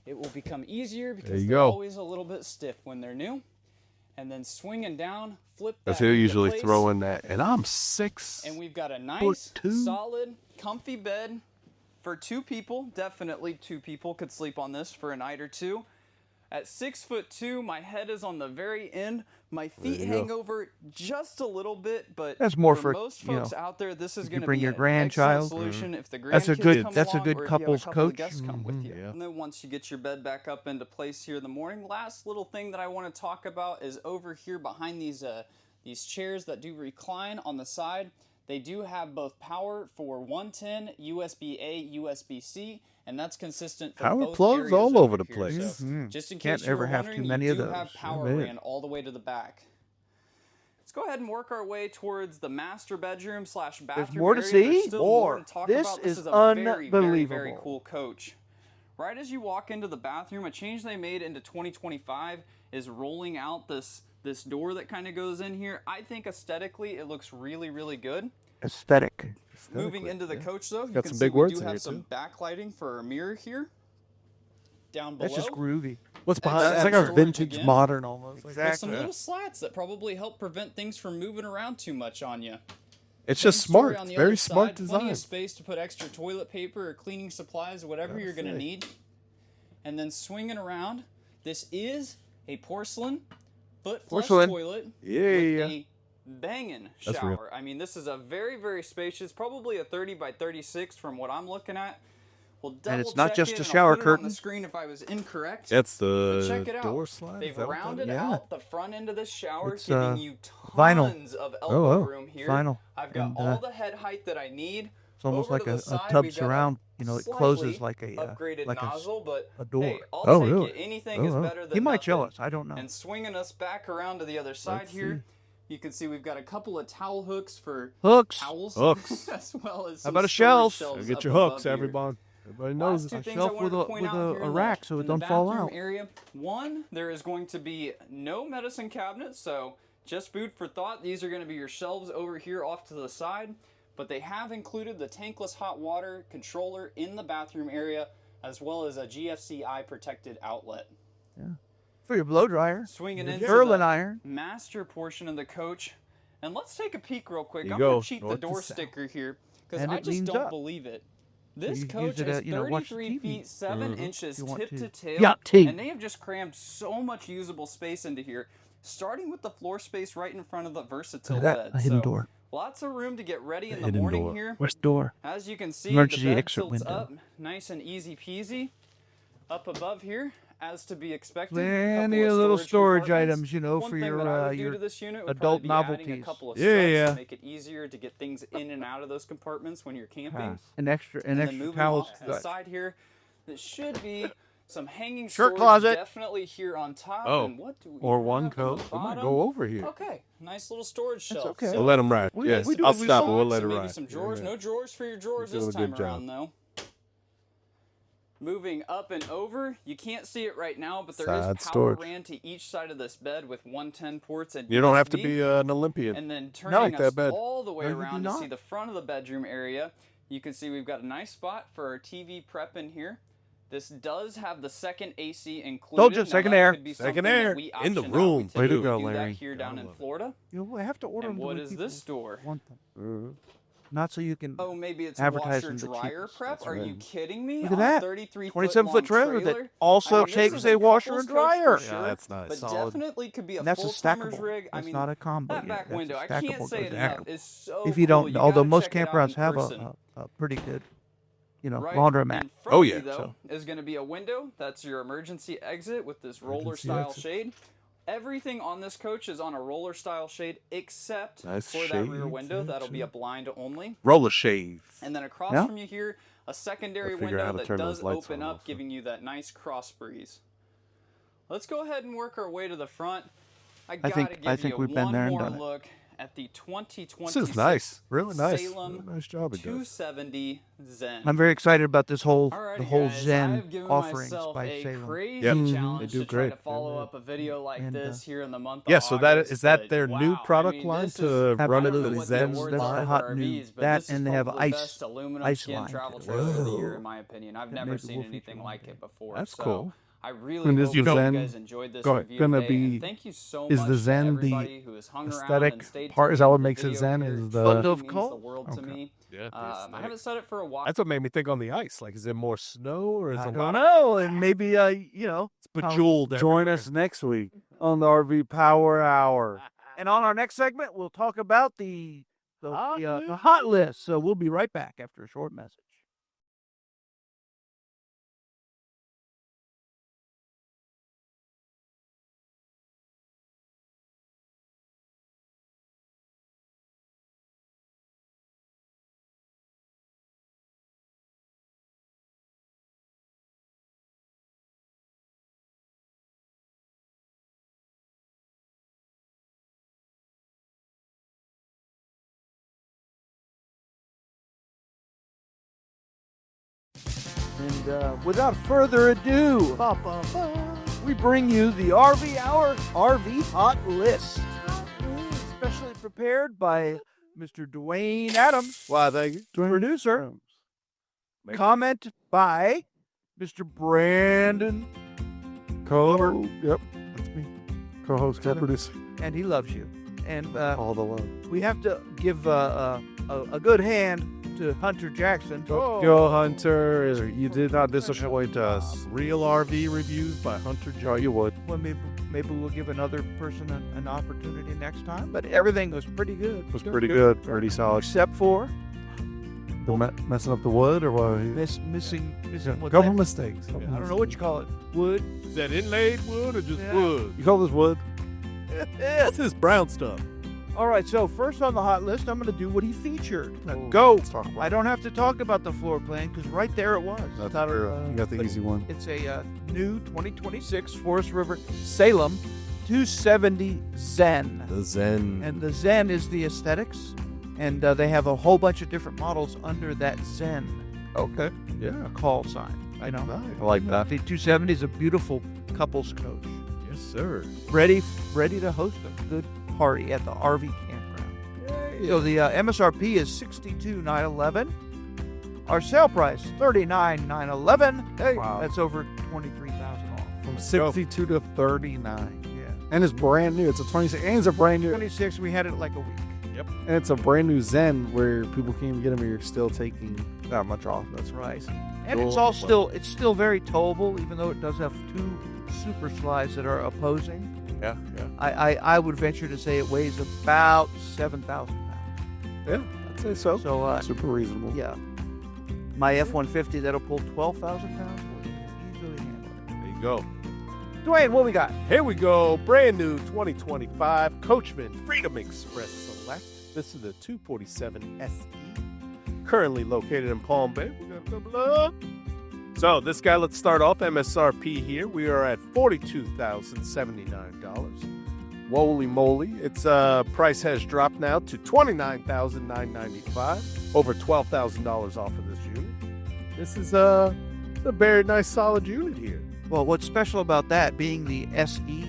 it will become easier because you they're go. always a little bit stiff when they're new. And then swinging down, flip that That's he'll into usually place, throw in that. And I'm 6. and we've got a nice, 2. solid, comfy bed for 2 people. Definitely 2 people could sleep on this for a night or 2. At 6'2", my head is on the very end. My feet you hang go. over just a little bit, but That's more for, most you know, folks out there, this is you going to bring be your an grandchild. excellent solution if the grandkids That's a good- come that's a along, good or if you have couples couple of coach. guests come with you. Yeah. And then once you get your bed back up into place here in the morning, last little thing that I want to talk about is over here behind these chairs that do recline on the side. They do have both power for 110, USB-A, USB-C, and that's consistent for Power both plugs areas all over the here. place. So, just in case Can't you were ever have too wondering, many you of do those. have power man. ran all the way to the back. Let's go ahead and work our way towards the master bedroom / bathroom more to area. see? There's still More. to talk This about. This is is a very, very, very unbelievable. cool coach. Right as you walk into the bathroom, a change they made into 2025 is rolling out this door that kind of goes in here. I think aesthetically it looks really, really good. Aesthetic. Moving into the coach though, you Got can some see big we words do in have here, some too. backlighting for our mirror here. Down below. That's just groovy. What's behind behind that? It's like a Storage vintage again. modern almost. Like With some Exactly. little slats that probably help prevent things from moving around too much on you. It's Same just story smart. on the Very other smart side. Plenty design. of space to put extra toilet paper or cleaning supplies, whatever you're going to say. need. And then swinging around, this is a porcelain foot flush Porcelain. toilet Yeah. with a banging That's real. shower. I mean, this is a very, very spacious, probably a 30 by 36 from what I'm looking at. We'll And it's double not check just it, a and I'll shower put it on curtain. the screen if I was incorrect. That's But check the it out. door slide. They've Is that what that rounded is? out the front end of this shower, It's, giving you vinyl. tons of elbow wow. room here. Vinyl. I've got And, all the head height that I need. It's almost Over like to a the side, tub we've got a surround. You know, it slightly closes like a upgraded like nozzle, but a door. hey, I'll Oh, take really? it. Anything Oh, is wow. better than He might nothing. show us. I don't know. And swinging us back around to the other side Let's here, you can see we've got a couple of towel hooks for Hooks. towels, Hooks. as well as How some about a storage shelf? shelves Get up your above hooks, here. everybody. Everybody knows Last two it. things shelf I wanted with to a- point with out a here in rack the- so it in the don't fall bathroom out. Area. One, there is going to be no medicine cabinets, so just food for thought. These are going to be your shelves over here off to the side, but they have included the tankless hot water controller in the bathroom area, as well as a GFCI protected outlet. For your blow dryer. Swinging into Curling the iron. master portion of the coach, and let's take a peek real quick. There you I'm going go, to cheat the north to door south. sticker here because And I it just leans don't up. believe it. This you coach use it is at, you know, watch the 33 TV. feet 7 inches you want tip to. to tail, Yeah, T. and they have just crammed so much usable space into here. Starting with the floor space right in front of the versatile Look at that, bed. a hidden So, door. Lots of room to get ready in the hidden morning door. here. Where's the door? As you can see, Emergency the bed exit tilts window. up nice and easy peasy. Up above here, as to be expected, Plenty couple of little storage compartments. items, you know, One for thing your that I would do your to this unit would adult probably be adding novelties. a couple of Yeah, struts yeah. to make it easier to get things in and out of those compartments when you're camping. An extra And then extra moving towels. off to the side here, there should be some hanging Shirt storage closet. definitely here on top. Oh, And what do we or have one on the coat. We might bottom? go over here. Okay, nice little storage shelf. okay. We'll let them ride. We- Yes, we do- I'll we stop saw it. We'll let it maybe ride. some drawers. Yeah. No drawers for your drawers You're this doing a time good around, though. Moving up and over, you can't see it right now, but there is Side power storage. ran to each side of this bed with 110 ports and You don't have to USB. be an Olympian. And then like turning that us bed. all the way No, you do around to see not. the front of the bedroom area, you can see we've got a nice spot for our TV prep in here. This does have the second AC included. Told you, Now, second that air. could be Second something that air. we In the option out. We room. Way to typically go, do that Larry. here down in Florida. You know, we have to order And them. the what way is people this door? want them. Not so you can. Oh, maybe it's Advertising washer the dryer cheapest. prep. That's Are you right. kidding me? Look at On a that. 33 27-foot trailer that also this takes is a washer couples and coach for dryer. sure, Yeah, that's nice. But Solid. definitely could be a And that's a full-timer's stackable. rig. I That's mean, not a combo that yet. back That's a window, I stackable can't say it good. enough. It's so If you cool. don't, You although gotta most check it out campgrounds in have person. a pretty good, Right laundromat. in front Oh, of you, yeah. though, is going to be a window. That's your emergency exit with this roller Emergency style exit. shade. Everything on this coach is on a roller style shade except Nice for that rear shades, window. yeah, That'll be too. a blind only. Roller shave. And then across Yeah. from you here, a secondary Gotta figure out window how to that turn does those lights open on up, also. giving you that nice cross breeze. Let's go ahead and work our way to the front. I gotta think give you we've been one there and more done it. look at the 2026 This is nice. Really nice. Salem Really nice job it does. 270 Zen. I'm very excited about this whole Alrighty, the whole guys, Zen I've given offerings myself by a Salem. crazy Yep. challenge They do to try great. to follow up a video like And, this here in the month Yeah, of so that August, is that but their new wow, product I mean, line this to is, run I don't into know the what Zen awards That's are the for hot new- RVs, but that this is and they have probably the ice- best aluminum ice skin line travel to it. trailer of the year, Whoa. in my opinion. I've And never maybe seen we'll feature anything one like day. it before. That's so cool. I really And is hope your you Zen guys enjoyed this go- review gonna today, and be- thank you so is much the to Zen the everybody who has hung around aesthetic and stayed part? tuned Is that to what the makes it video Zen? here. Is It the- truly Photo of means the Cole? world to Okay. me. Yeah, I haven't said it for a while. That's what made me think on the ice. Like, is it more snow or is I it don't know, and maybe It's bejeweled. Join us next week on the RV Power Hour. And on our next segment, we'll talk about the hot list. So we'll be right back after a short message. And without further ado, we bring you the RV Hour RV Hot List. Specially prepared by Mr. Dwayne Adams, Why, thank you. producer. Comment by Mr. Brandon, Co Yep, that's me. Co-host, co-producer. and he loves you. And All the love. we have to give a good hand to Hunter Jackson. Go Hunter, you did not disappoint us. Real RV reviews by Hunter Oh, Jones. you would. Well, maybe we'll give another person an opportunity next time. But everything was pretty good. It was pretty good. Pretty solid. Except for Messing up the wood or what? missing what Couple that- mistakes. I don't know what you call it. Wood. Is that inlaid wood or just Yeah. wood? You call this wood? That's this brown stuff. All right, so first on the hot list, I'm going to do what he featured. Now, Oh, go. let's talk about I don't have to talk about the floor plan because right there it was. That's Not a- true. You got the easy one. It's a new 2026 Forest River Salem 270 Zen. The Zen. And the Zen is the aesthetics, and they have a whole bunch of different models under that Zen Okay. Yeah. call sign. I know. Nice. I like that. The 270 is a beautiful couples coach, Yes, sir. ready to host a good party at the RV campground. So the MSRP is $62,911. Our sale price $39,911. Hey, Wow. that's over $23,000 off. From Let's go. 62 to 39. Yeah. And it's brand new. It's a 26. And it's a brand new. 26, we had it like a week. And it's a brand new Zen where people can't even get them. You're still taking that much off. That's right. And Cool. it's still very towable, even though it does have two super slides that are opposing. Yeah. Yeah. I would venture to say it weighs about 7,000 pounds. Yeah, I'd say so. So, Super reasonable. yeah, my F-150 that'll pull 12,000 pounds will easily handle it. There you go. Dwayne, what we got? Here we go. Brand new 2025 Coachman Freedom Express Select. This is the 247 SE. Currently located in Palm Bay. We got a couple of. So this guy, let's start off MSRP here. We are at $42,079. Holy moly. Its price has dropped now to $29,995. Over $12,000 off of this unit. This is a very nice solid unit here. Well, what's special about that being the SE,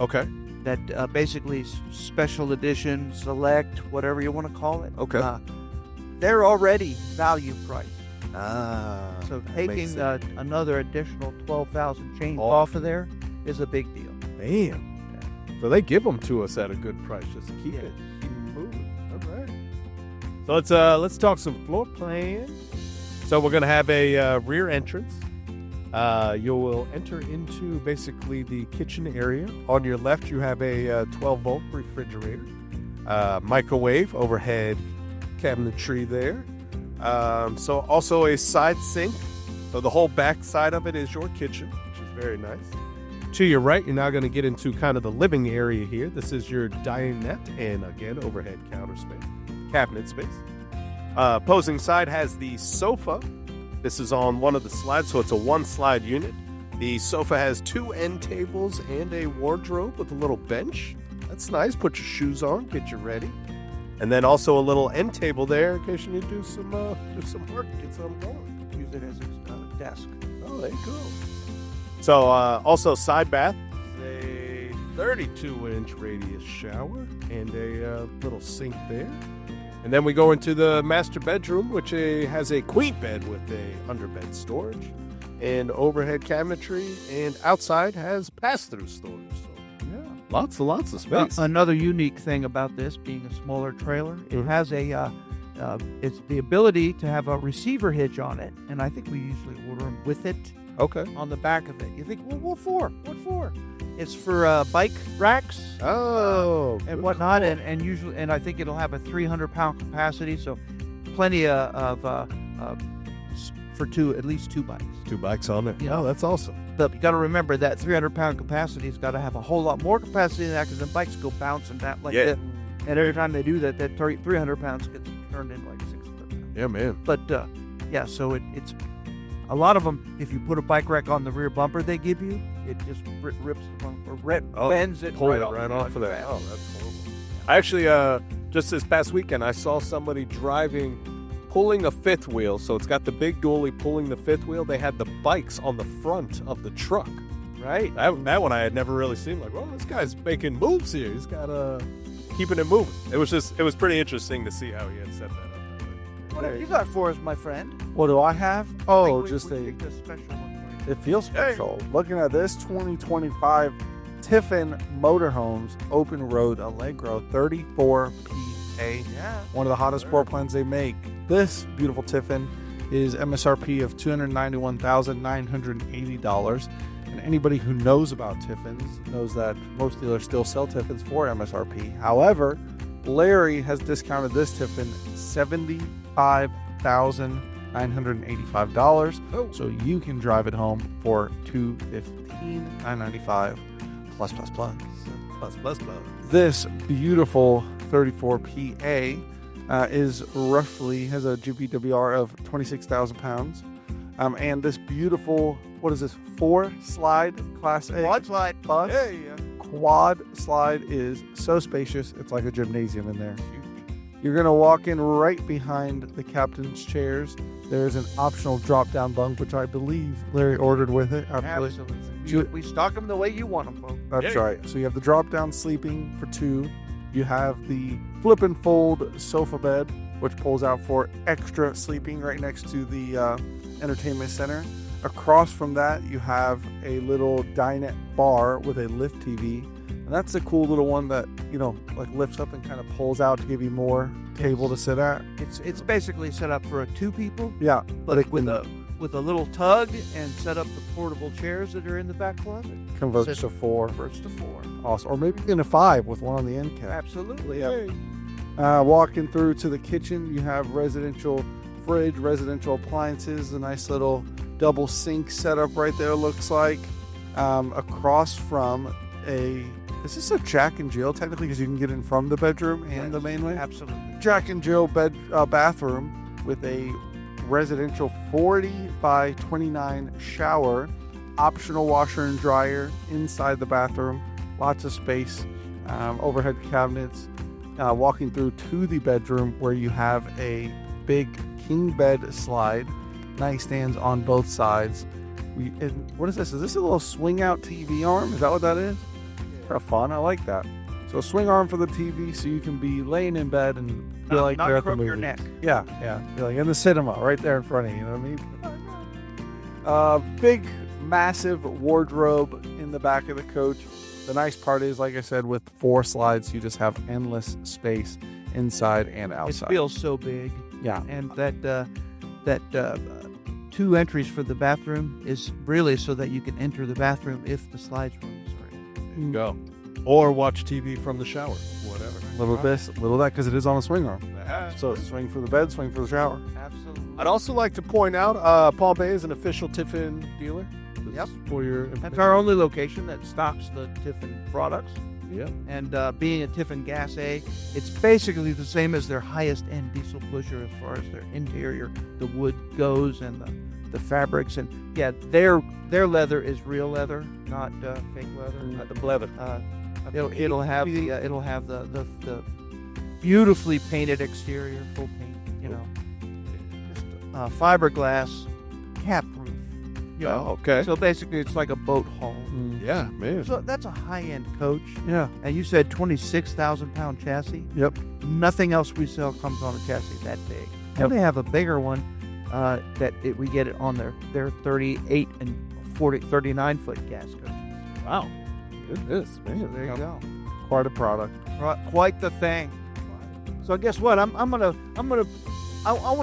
Okay. that basically special edition, select, whatever you want to call it. Okay. They're already value priced. So that makes taking sense. another additional 12,000 change Oh. off of there is a big deal. Damn. So they give them to us at a good price just to keep Yeah. it moving. All right. So let's talk some floor plan. So we're gonna have a rear entrance. You will enter into basically the kitchen area. On your left, you have a 12-volt refrigerator, microwave, overhead cabinetry there. So also a side sink. So the whole back side of it is your kitchen, which is very nice. To your right, you're now going to get into kind of the living area here. This is your dinette and again, overhead counter space, cabinet space. Opposing side has the sofa. This is on one of the slides, so it's a one-slide unit. The sofa has 2 end tables and a wardrobe with a little bench. That's nice. Put your shoes on, get you ready. And then also a little end table there in case you need to do some work, get something going. Use it as a desk. Oh, there you go. So also side bath, a 32-inch radius shower and a little sink there. And then we go into the master bedroom, which has a queen bed with a underbed storage and overhead cabinetry, and outside has pass-through storage. So yeah, lots of space. Another unique thing about this being a smaller trailer, it has it's the ability to have a receiver hitch on it, and I think we usually order them with it Okay. on the back of it. You think, well, what for? What for? It's for bike racks Oh, and whatnot, and usually, and I think it'll have a 300-pound capacity, so plenty of for at least two bikes. 2 bikes on there. Yeah. Oh, that's awesome. But you got to remember that 300-pound capacity's got to have a whole lot more capacity than that, because the bikes go bouncing that like Yeah. that, and every time they do that, that 300 pounds gets turned into like 600 pounds. Yeah, man. But yeah, so it's a lot of them. If you put a bike rack on the rear bumper they give you, it just rips the bumper, bends it, Pull right it off, right off of there. back. Oh, that's horrible. I actually, just this past weekend, I saw somebody pulling a fifth wheel. So it's got the big dually pulling the fifth wheel. They had the bikes on the front of the truck. Right. That one I had never really seen. Like, well, this guy's making moves here. He's got keeping it moving. It was pretty interesting to see how he had set that up. What have you got for us, my friend? What do I have? I Oh, think we just picked a special one for you. it feels special. Looking at this 2025 Tiffin Motorhomes Open Road Allegro 34 PA. Yeah. One of the hottest floor plans they make. This beautiful Tiffin is MSRP of $291,980. And anybody who knows about Tiffins knows that most dealers still sell Tiffins for MSRP. However, Larry has discounted this Tiffin $75,985. Oh. So you can drive it home for $215,995 plus. Plus. This beautiful 34 PA has a GVWR of 26,000 pounds. And this beautiful, what is this, 4-slide Class A? Quad slide. Bus? Hey. Quad slide is so spacious, it's like a gymnasium in there. You're going to walk in right behind the captain's chairs. There's an optional drop-down bunk, which I believe Larry ordered with it. Absolutely. We stock them the way you want them, folks. That's right. So you have the drop-down sleeping for 2. You have the flip and fold sofa bed, which pulls out for extra sleeping right next to the entertainment center. Across from that, you have a little dinette bar with a lift TV. And that's a cool little one that, like lifts up and kind of pulls out to give you more table to sit at. It's basically set up for 2 people, Yeah. but with a little tug, and set up the portable chairs that are in the back closet. Converts Sits to 4. Converts to 4. Awesome. Or maybe even a 5 with one on the end cap. Absolutely. Yeah. Walking through to the kitchen, you have residential fridge, residential appliances, a nice little double sink setup right there, looks like. Across from is this a Jack and Jill technically, because you can get in from the bedroom and the main way? Absolutely. Jack and Jill bathroom with a residential 40 by 29 shower, optional washer and dryer inside the bathroom, lots of space, overhead cabinets. Walking through to the bedroom where you have a big king bed slide, nightstands on both sides. What is this? Is this a little swing out TV arm? Is that what that is? Kind of fun. I like that. So a swing arm for the TV, so you can be laying in bed and feel like not you're at the crook movie. your neck. Yeah. Feel like in the cinema, right there in front of you. You know what I mean? Big, massive wardrobe in the back of the coach. The nice part is, like I said, with 4 slides, you just have endless space inside and outside. It feels so big. Yeah. And that 2 entries for the bathroom is really so that you can enter the bathroom if the slides rooms are in. There you go. Or watch TV from the shower, whatever. Little this, little that, because it is on a swing arm. So swing for the bed, swing for the shower. Absolutely. I'd also like to point out, Palm Bay is an official Tiffin dealer. Yep. For your That's our only location that stocks the Tiffin products. Yeah. And being a Tiffin Gas A, it's basically the same as their highest end diesel pusher as far as their interior, the wood goes, and the fabrics. And yeah, their leather is real leather, not fake leather. Not the leather. It'll have the beautifully painted exterior, full paint. You know, just fiberglass cap roof. You know? Oh, okay. So basically, it's like a boat hull. Yeah, man. So that's a high-end coach. Yeah. And you said 26,000-pound chassis. Yep. Nothing else we sell comes on a chassis that big. Yep. And they have a bigger one we get it on their 38 and 39 foot gas coaches. Wow. Goodness, man. So there you go. Quite a product. Quite the thing. So guess what? I want to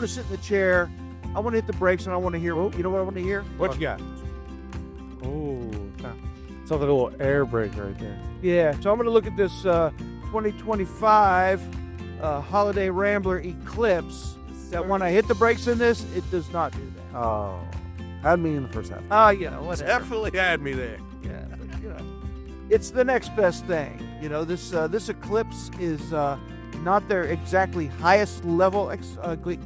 sit in the chair. I want to hit the brakes, and I want to hear. You know what I want to hear? What you got? Oh, it's like a little air brake right there. Yeah. So I'm going to look at this 2025 Holiday Rambler Eclipse. That when I hit the brakes in this, it does not do that. Oh, had me in the first half. Whatever. Definitely had me there. Yeah, but it's the next best thing. This Eclipse is not their exactly highest level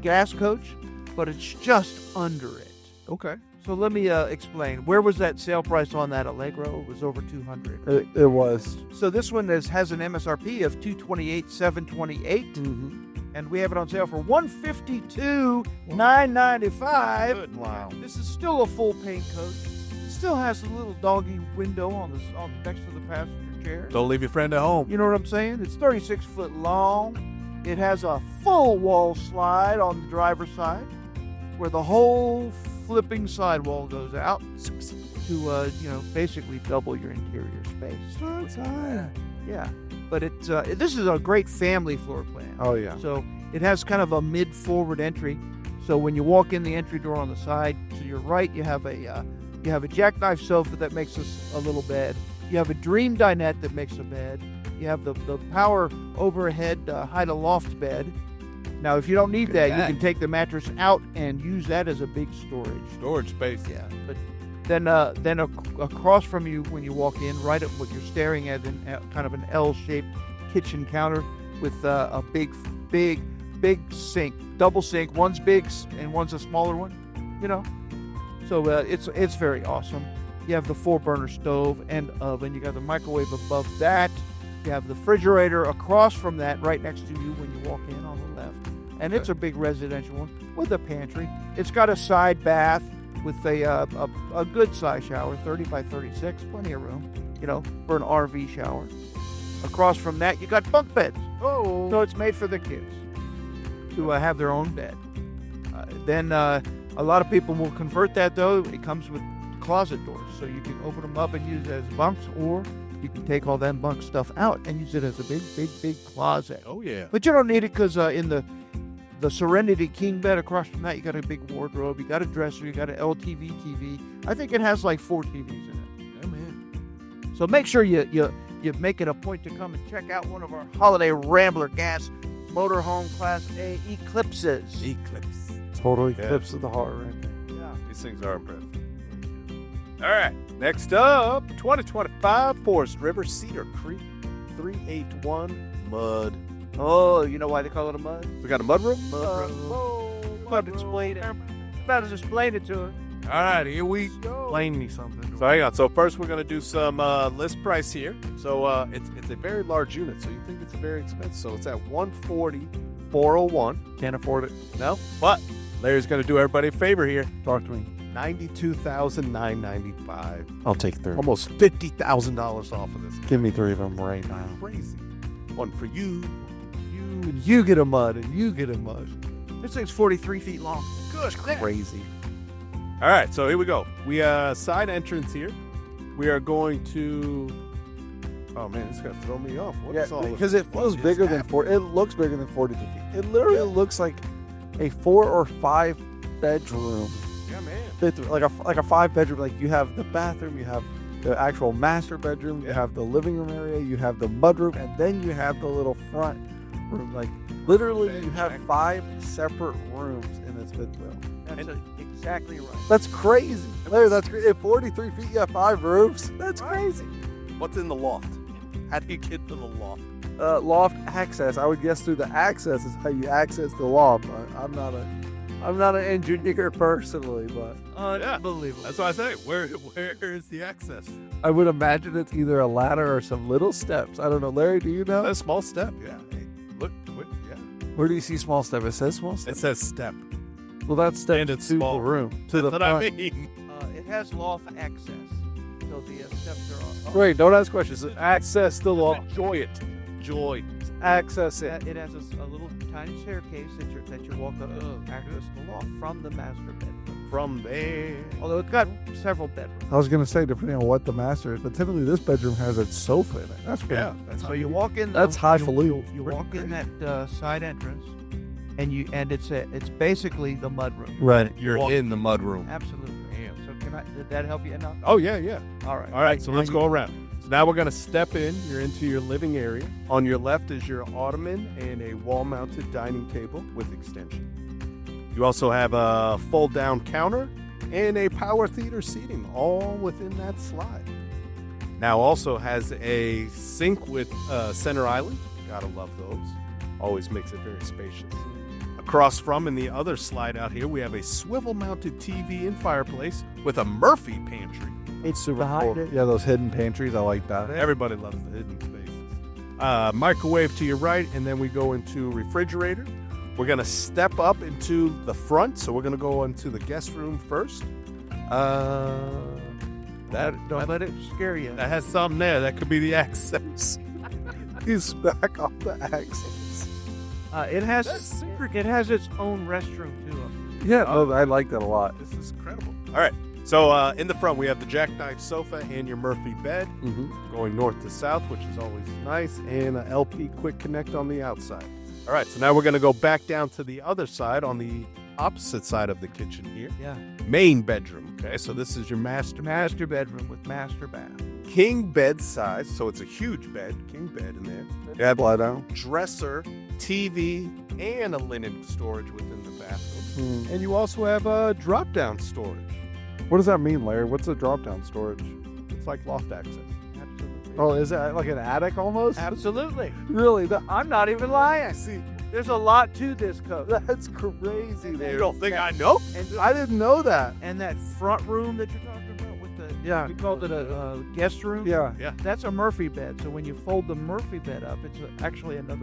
gas coach, but it's just under it. Okay. So let me explain. Where was that sale price on that Allegro? It was over $200. It was. So this one has an MSRP of $228,728. Mm-hmm. And we have it on sale for $152,995. Wow. This is still a full paint coach. It still has a little doggy window on next to the passenger chair. Don't leave your friend at home. You know what I'm saying? It's 36 foot long. It has a full wall slide on the driver's side, where the whole flipping sidewall goes out to basically double your interior space. Yeah. But this is a great family floor plan. Oh yeah. So it has kind of a mid-forward entry. So when you walk in the entry door on the side to your right, you have a jackknife sofa that makes a little bed. You have a dream dinette that makes a bed. You have the power overhead hide aloft bed. Now, if you don't need that, you can take the mattress out and use that as a big Storage space. Yeah, but then across from you when you walk in, right at what you're staring at, kind of an L-shaped kitchen counter with a big sink, double sink. One's big and one's a smaller one. So it's very awesome. You have the 4-burner stove and oven. You got the microwave above that. You have the refrigerator across from that, right next to you when you walk in on the left. And it's a big residential one with a pantry. It's got a side bath with a good size shower, 30 by 36, plenty of room, for an RV shower. Across from that, you got bunk beds. Oh. So it's made for the kids to have their own bed. Then a lot of people will convert that, though. It comes with closet doors, so you can open them up and use it as bunks, or you can take all that bunk stuff out and use it as a big closet. Oh, yeah. But you don't need it because in the Serenity King bed across from that, you got a big wardrobe, you got a dresser, you got an LTV TV. I think it has like 4 TVs in it. Yeah, man. So make sure you make it a point to come and check out one of our Holiday Rambler gas motorhome Class A Eclipses. Eclipse. Total Yeah. eclipse of the heart right there. Yeah. These things are impressive. All right. Next up, 2025 Forest River Cedar Creek 381 Mud. Oh, you know why they call it a mud? We got a mud room? Mud room. About to explain it. About to explain it to her. All right, here we go. Explain me something. So hang on. So first we're going to do some list price here. So it's a very large unit. So you think it's very expensive. So it's at $140,401. Can't afford it. No, but Larry's going to do everybody a favor here. Talk to me. $92,995. I'll take 3. Almost $50,000 off of this. Give me 3 of them right now. Crazy. One for you. And you get a mud, and you get a mud. This thing's 43 feet long. Gosh, Crazy. All right, so here we go. We side entrance here. We are going to. Oh man, it's gonna throw me off. What is all this? because it feels What bigger is than happening? 4. It looks bigger than 42 feet. It literally looks like a 4 or 5 bedroom. Yeah, man. Like a 5 bedroom. Like you have the bathroom, you have the actual master bedroom, you Yeah. have the living room area, you have the mud room, and then you have the little front room. Like literally, you have 5 separate rooms in this fifth wheel. That's exactly right. That's crazy. Larry, that's crazy. At 43 feet, you have 5 rooms. That's crazy. What's in the loft? How do you get to the loft? Loft access. I would guess through the access is how you access the loft. I'm not an engineer personally, but Unbelievable. That's why I say, where is the access? I would imagine it's either a ladder or some little steps. I don't know. Larry, do you know? A small step. Yeah. Hey, look. Yeah. Where do you see small step? It says small step. It says step. Well, that's step And it's to small. the room. To the That's what I front. mean. It has loft access. So the steps are on. Wait, don't ask questions. Access the loft. Enjoy it. Joy. Access it. It has a little tiny staircase that you walk up to access the loft from the master bedroom. From there. Although it's got several bedrooms. I was gonna say depending on what the master is, but typically this bedroom has its sofa in it. That's pretty. Yeah. So you walk in. That's highfalutin. You walk in that side entrance, and it's basically the mud room. Right. You're in the mud room. Absolutely. So did that help you enough? Oh, yeah. All right. All right, so let's go around. So now we're going to step in. You're into your living area. On your left is your ottoman and a wall-mounted dining table with extension. You also have a fold-down counter and a power theater seating, all within that slide. Now also has a sink with center island. Gotta love those. Always makes it very spacious. Across from, in the other slide out here, we have a swivel-mounted TV and fireplace with a Murphy pantry. It's super Behind cool. it. Yeah, those hidden pantries. I like that. Everybody loves the hidden spaces. Microwave to your right, and then we go into refrigerator. We're going to step up into the front, so we're going to go into the guest room first. Don't let it scare you. That has something there. That could be the access. He's back off the access. It has its own restroom too. Yeah, no, I like that a lot. This is incredible. All right. So in the front, we have the jackknife sofa and your Murphy bed, going north to south, which is always nice, and an LP quick connect on the outside. All right, so now we're going to go back down to the other side on the opposite side of the kitchen here. Yeah. Main bedroom. Okay, so this is your master bedroom with master bath. king bed size, so it's a huge bed, king bed in there. You have Lie down. dresser, TV, and a linen storage within the bathroom. And you also have a drop-down storage. What does that mean, Larry? What's a drop-down storage? It's like loft access. Absolutely. Oh, is that like an attic almost? Absolutely. Really? I'm not even lying. See, There's a lot to this coat. That's crazy. And Larry. you don't think I know? And I didn't know that. and that front room that you're talking about with the Yeah. we called it a guest room. Yeah. That's a Murphy bed. So when you fold the Murphy bed up, it's actually it's a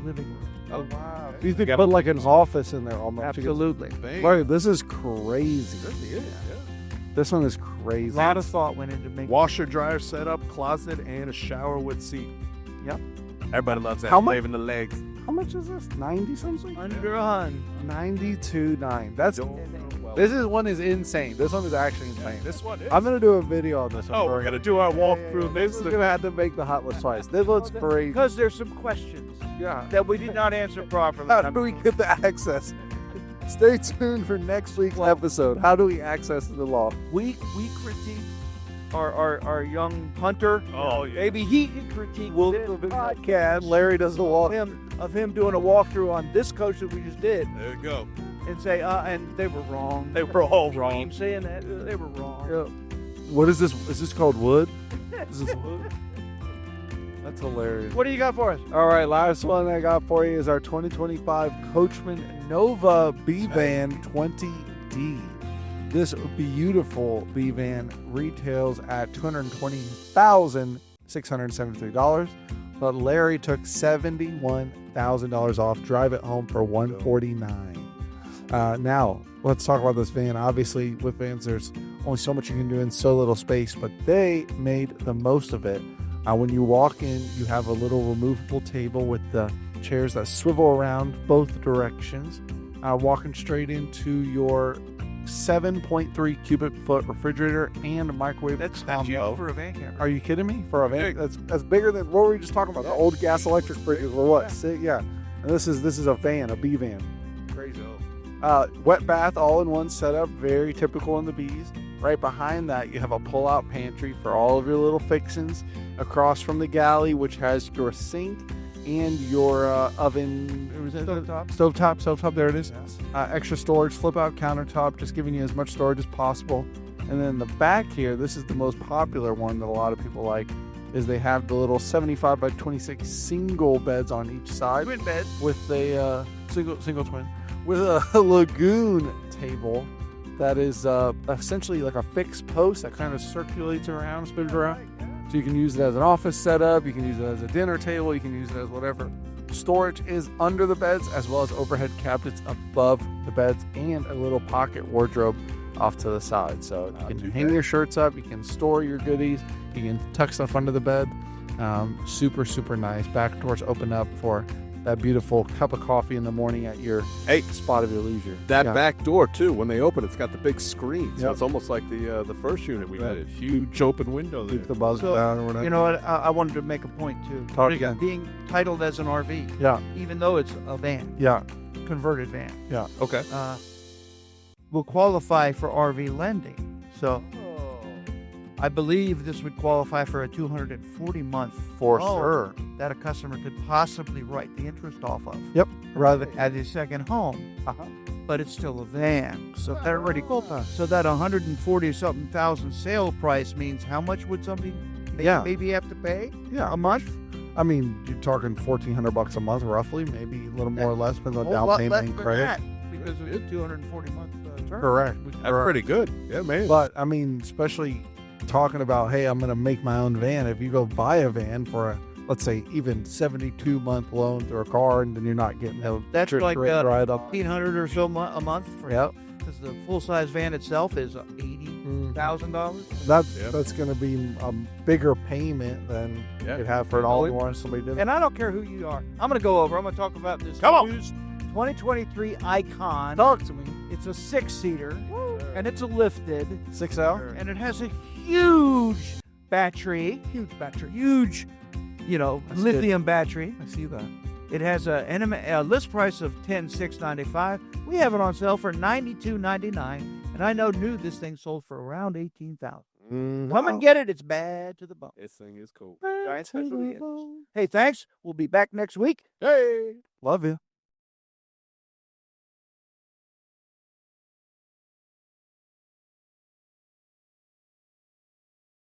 living room. Oh, wow. You think put like an office in there almost? Absolutely. Larry, this is crazy. Really is, yeah. This one is A crazy. lot of thought went into making. Washer, dryer setup, closet, and a shower with seat. Yep. Everybody loves that. How much- Waving the legs. How much is this? 90 something? Under $100. 92.9. That's Well, this one is insane. This one is actually insane. this one is. I'm gonna do a video on this one. Oh, we're going to do our walkthrough. This is gonna have to make the hot list twice. This looks crazy. Because there's some questions Yeah. that we did not answer properly. How do we get the access? Stay tuned for next week's episode. How do we access the loft? We critique our young hunter. Oh, yeah. Maybe he can critique Well, this the podcast. Larry does the walk. Of him doing a walkthrough on this coach that we just did, There you go. and say, and they were wrong. They were all I'm wrong. saying that they were wrong. What is this? Is this called wood? Is this wood? That's hilarious. What do you got for us? All right, last one I got for you is our 2025 Coachman Nova B-Van 20D. This beautiful B-Van retails at $220,673, but Larry took $71,000 off. Drive it home for $149,000. Now, let's talk about this van. Obviously, with vans, there's only so much you can do in so little space, but they made the most of it. When you walk in, you have a little removable table with the chairs that swivel around both directions. Walking straight into your 7.3 cubic foot refrigerator and a microwave. That's combo. huge for a van camper. Are you kidding me? For a van, that's bigger than what were we just talking about? The old gas electric fridges were what? Yeah. And this is a van, a B van. Crazy. Wet bath, all in one setup, very typical in the Bs. Right behind that, you have a pull-out pantry for all of your little fixings. Across from the galley, which has your sink and your oven. Stovetop. There it is. Yes. Extra storage, flip-out countertop, just giving you as much storage as possible. And then the back here, this is the most popular one that a lot of people like, is they have the little 75 by 26 single beds on each side. Twin beds. With a single twin. With a lagoon table that is essentially like a fixed post that kind of circulates around, spins around. So you can use it as an office setup, you can use it as a dinner table, you can use it as whatever. Storage is under the beds as well as overhead cabinets above the beds and a little pocket wardrobe off to the side. So you can hang your shirts up, you can store your goodies, you can tuck stuff under the bed. Super, super nice. Back doors open up for that beautiful cup of coffee in the morning at your spot of your leisure. That back door too, when they open, it's got the big screen, so Yep. it's almost like the first unit we Right. had. A huge open window there. Keep the buzz So, down or whatever. You know what? I wanted to make a point too. Talk again. Being titled as an RV, Yeah, even though it's a van, yeah, converted van, yeah. Okay. will qualify for RV lending. So I believe this would qualify for a 240-month For loan sure. that a customer could possibly write the interest off of. Yep. Rather than at his second home. But it's still a van. So that already So that 140-something thousand sale price means how much would somebody maybe have to pay Yeah. a month? I mean, you're talking $1,400 a month, roughly, maybe a little more or less, depends on A whole down lot payment less and than credit. that because of the 240-month term. Correct. That's pretty good. Yeah, man. But I mean, especially talking about, hey, I'm going to make my own van. If you go buy a van for a, let's say, even 72-month loan through a car, and then you're not getting a That's interest like rate right up. $1,500 or so a month. Yep. Because the full-size van itself is $80,000. That's going to be a bigger payment than you'd have for an all-in one. Somebody did. And I don't care who you are. I'm going to go over. I'm going to talk about this Come on. used 2023 Icon. Talk to me. It's a 6-seater, and it's a lifted, 6L. and it has a huge battery, huge, That's lithium battery. I see that. It has a list price of $10,695. We have it on sale for $92.99, and I know new this thing sold for around $18,000. Come and get it. It's bad to the bone. This thing is cool. Giant special deals. Hey, thanks. We'll be back next week. Hey. Love you.